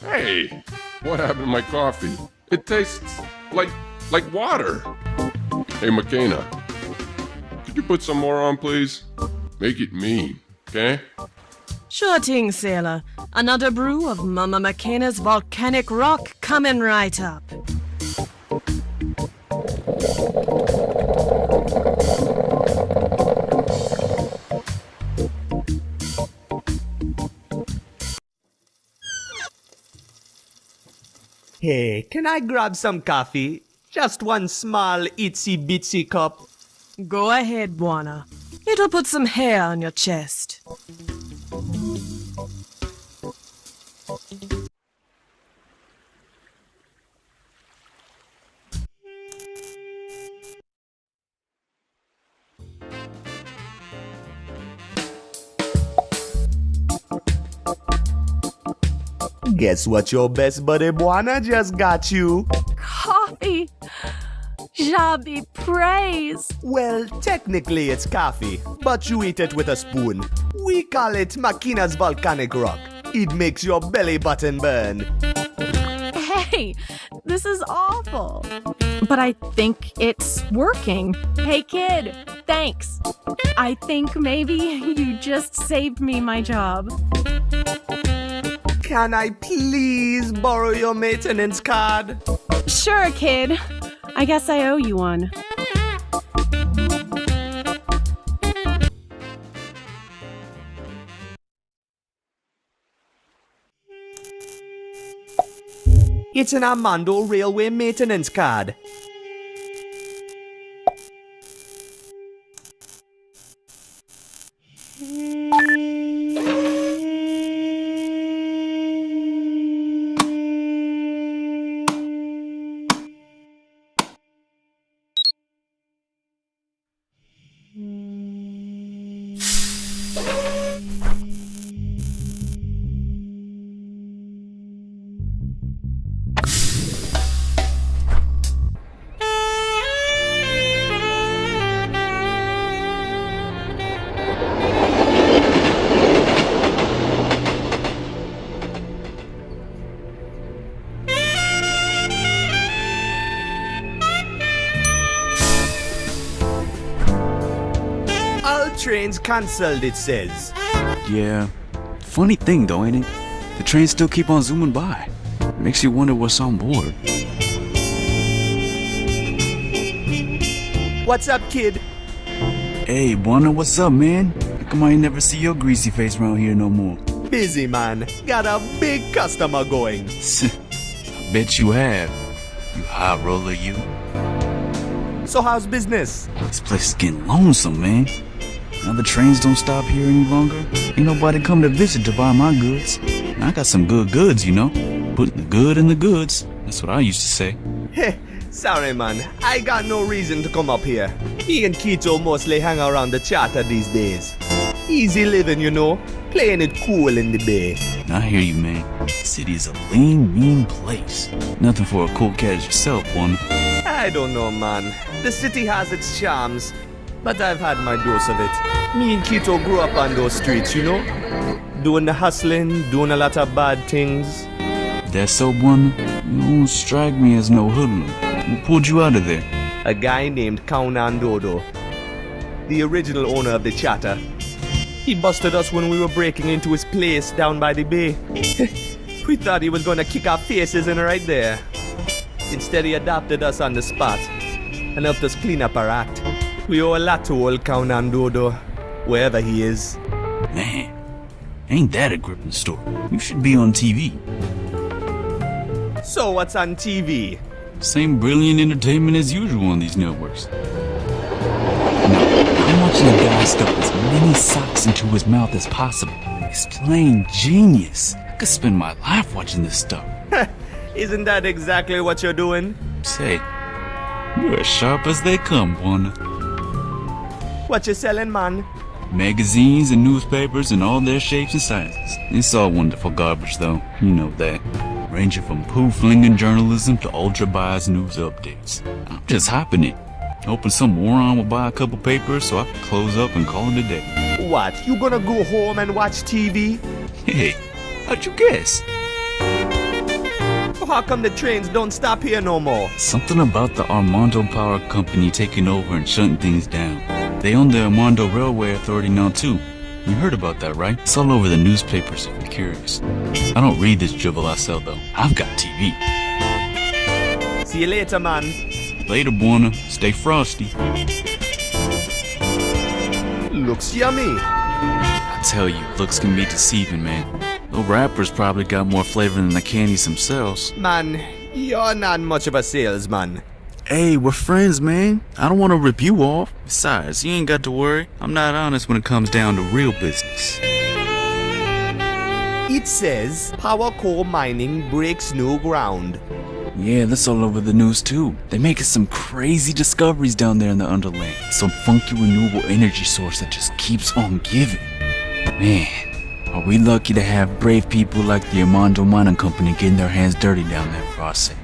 Hey, what happened to my coffee? It tastes Like water. Hey, McKenna, could you put some more on, please? Make it mean, okay? Sure thing, sailor. Another brew of Mama McKenna's volcanic rock coming right up. Hey, can I grab some coffee? Just one small itsy bitsy cup. Go ahead, Buona. It'll put some hair on your chest. Guess what your best buddy Buona just got you? Coffee! Jah be praised! Well, technically it's coffee, but you eat it with a spoon. We call it Makina's volcanic rock. It makes your belly button burn. Hey, this is awful. But I think it's working. Hey kid, thanks. I think maybe you just saved me my job. Can I please borrow your maintenance card? Sure, kid. I guess I owe you one. It's an Armando Railway maintenance card. Trains cancelled, it says. Yeah. Funny thing though, ain't it? The trains still keep on zooming by. Makes you wonder what's on board. What's up, kid? Hey, Buona, what's up, man? How come I ain't never see your greasy face around here no more? Busy, man. Got a big customer going. I bet you have. You high roller, you. So how's business? This place is getting lonesome, man. Now the trains don't stop here any longer. Ain't nobody come to visit to buy my goods. I got some good goods, you know. Putting the good in the goods. That's what I used to say. Heh, sorry man. I got no reason to come up here. Me and Keto mostly hang around the charter these days. Easy living, you know. Playing it cool in the bay. I hear you, man. The city is a lean, mean place. Nothing for a cool cat as yourself, one. I don't know, man. The city has its charms. But I've had my dose of it. Me and Keto grew up on those streets, you know? Doing the hustling, doing a lot of bad things. That's so, one. You don't strike me as no hoodlum. Who pulled you out of there? A guy named Kaunan Dodo. The original owner of the charter. He busted us when we were breaking into his place down by the bay. We thought he was gonna kick our faces in right there. Instead, he adopted us on the spot and helped us clean up our act. We owe a lot to old Kaunan Dodo, wherever he is. Man, ain't that a gripping story? You should be on TV. So what's on TV? Same brilliant entertainment as usual on these networks. No, I'm watching a guy stuff as many socks into his mouth as possible. It's plain genius. I could spend my life watching this stuff. Isn't that exactly what you're doing? Say, you're as sharp as they come, Buona. What you selling, man? Magazines and newspapers in all their shapes and sizes. It's all wonderful garbage, though. You know that. Ranging from poo-flinging journalism to ultra-biased news updates. I'm just hopping it. Hoping some moron will buy a couple papers so I can close up and call it a day. What? You gonna go home and watch TV? Hey, how'd you guess? How come the trains don't stop here no more? Something about the Armando Power Company taking over and shutting things down. They own the Armando Railway Authority now too. You heard about that, right? It's all over the newspapers if you're curious. I don't read this drivel I sell though. I've got TV. See you later, man. Later, Buona. Stay frosty. Looks yummy. I tell you, looks can be deceiving, man. The rappers probably got more flavor than the candies themselves. Man, you're not much of a salesman. Hey, we're friends, man. I don't want to rip you off. Besides, you ain't got to worry. I'm not honest when it comes down to real business. It says power core mining breaks new ground. Yeah, that's all over the news too. They're making some crazy discoveries down there in the underland. Some funky renewable energy source that just keeps on giving. Man, are we lucky to have brave people like the Armando Mining Company getting their hands dirty down there for our sake.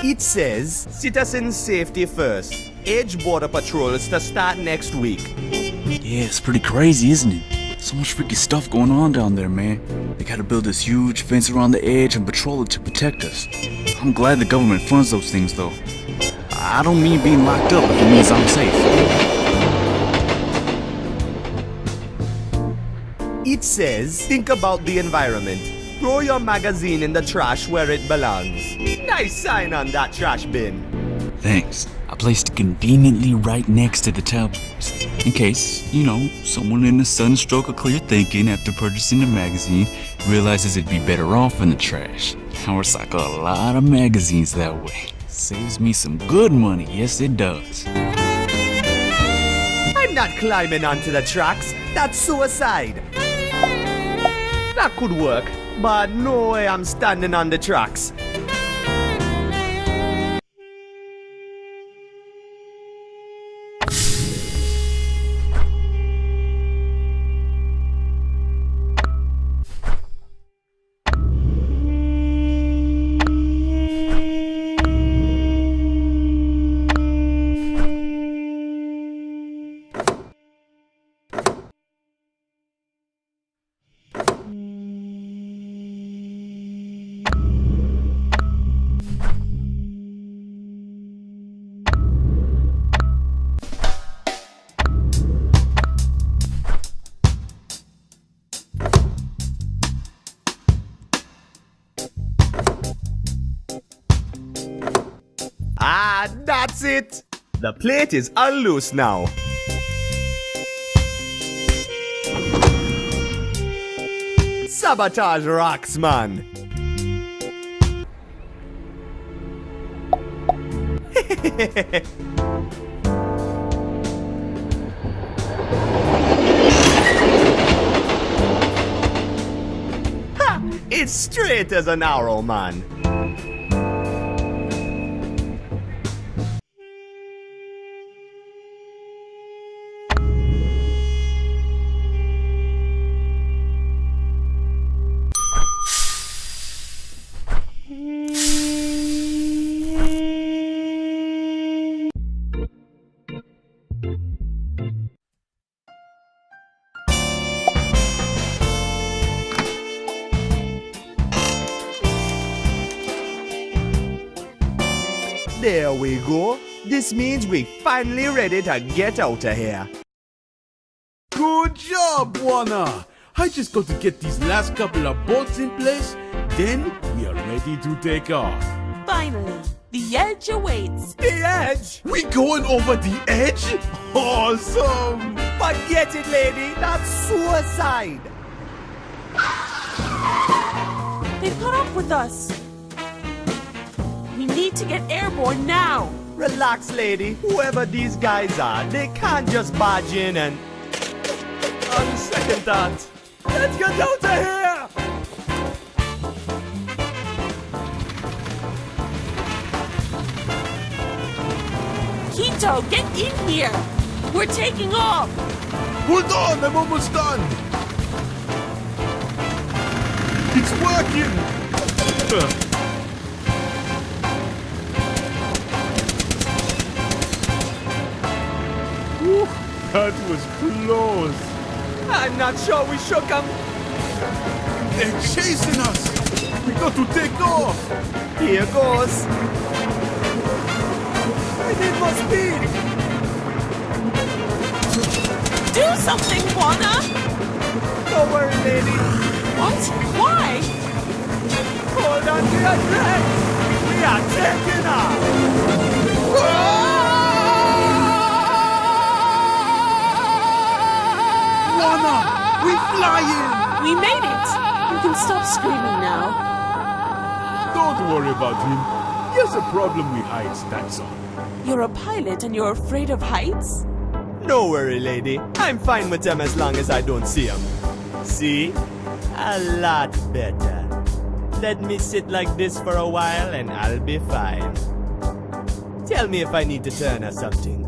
It says citizen safety first. Edge border patrols to start next week. Yeah, it's pretty crazy, isn't it? So much freaky stuff going on down there, man. They gotta build this huge fence around the edge and patrol it to protect us. I'm glad the government funds those things, though. I don't mean being locked up if it means I'm safe. It says, think about the environment. Throw your magazine in the trash where it belongs. Nice sign on that trash bin. Thanks. I placed it conveniently right next to the tabloids. In case, you know, someone in a sudden stroke of clear thinking after purchasing the magazine realizes it'd be better off in the trash. I recycle a lot of magazines that way. Saves me some good money, yes it does. I'm not climbing onto the tracks. That's suicide. That could work, but no way I'm standing on the tracks. Ah, that's it. The plate is unloose now. Sabotage rocks, man. Ha! It's straight as an arrow, man. There we go. This means we're finally ready to get out of here. Good job, Buona! I just got to get these last couple of bolts in place, then we are ready to take off. Finally, the edge awaits. The edge? We going over the edge? Awesome! Forget it, lady. That's suicide. They've caught up with us. We need to get airborne now. Relax, lady. Whoever these guys are, they can't just barge in and... On second thought, let's get out of here! Quito, get in here! We're taking off! Hold on, I'm almost done! It's working! Whew, that was close! I'm not sure we shook them. They're chasing us! We got to take off! Here goes. I need more speed. Do something, Juana! Don't worry, lady. What? Why? Hold on to your breath. We are taking off. Juana! We're flying! We made it! You can stop screaming now. Don't worry about him. He has a problem with heights, that's all. You're a pilot and you're afraid of heights? No worry, lady. I'm fine with them as long as I don't see them. See? A lot better. Let me sit like this for a while and I'll be fine. Tell me if I need to turn or something.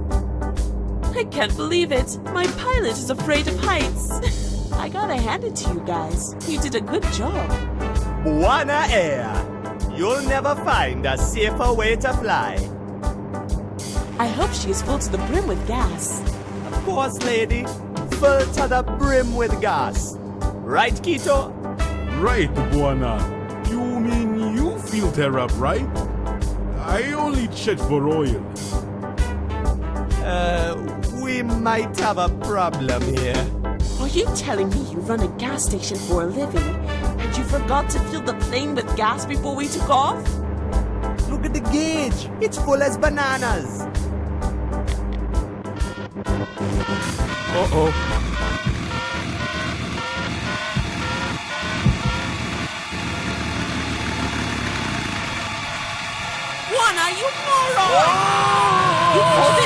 I can't believe it. My pilot is afraid of heights. I gotta hand it to you guys. You did a good job. Buona Air. You'll never find a safer way to fly. I hope she is full to the brim with gas. Of course, lady. Full to the brim with gas. Right, Quito? Right, Buana. You mean you filled her up, right? I only checked for oil. We might have a problem here. Are you telling me you run a gas station for a living and you forgot to fill the plane with gas before we took off? Look at the gauge. It's full as bananas. Uh-oh. Juana, you moron! You pulled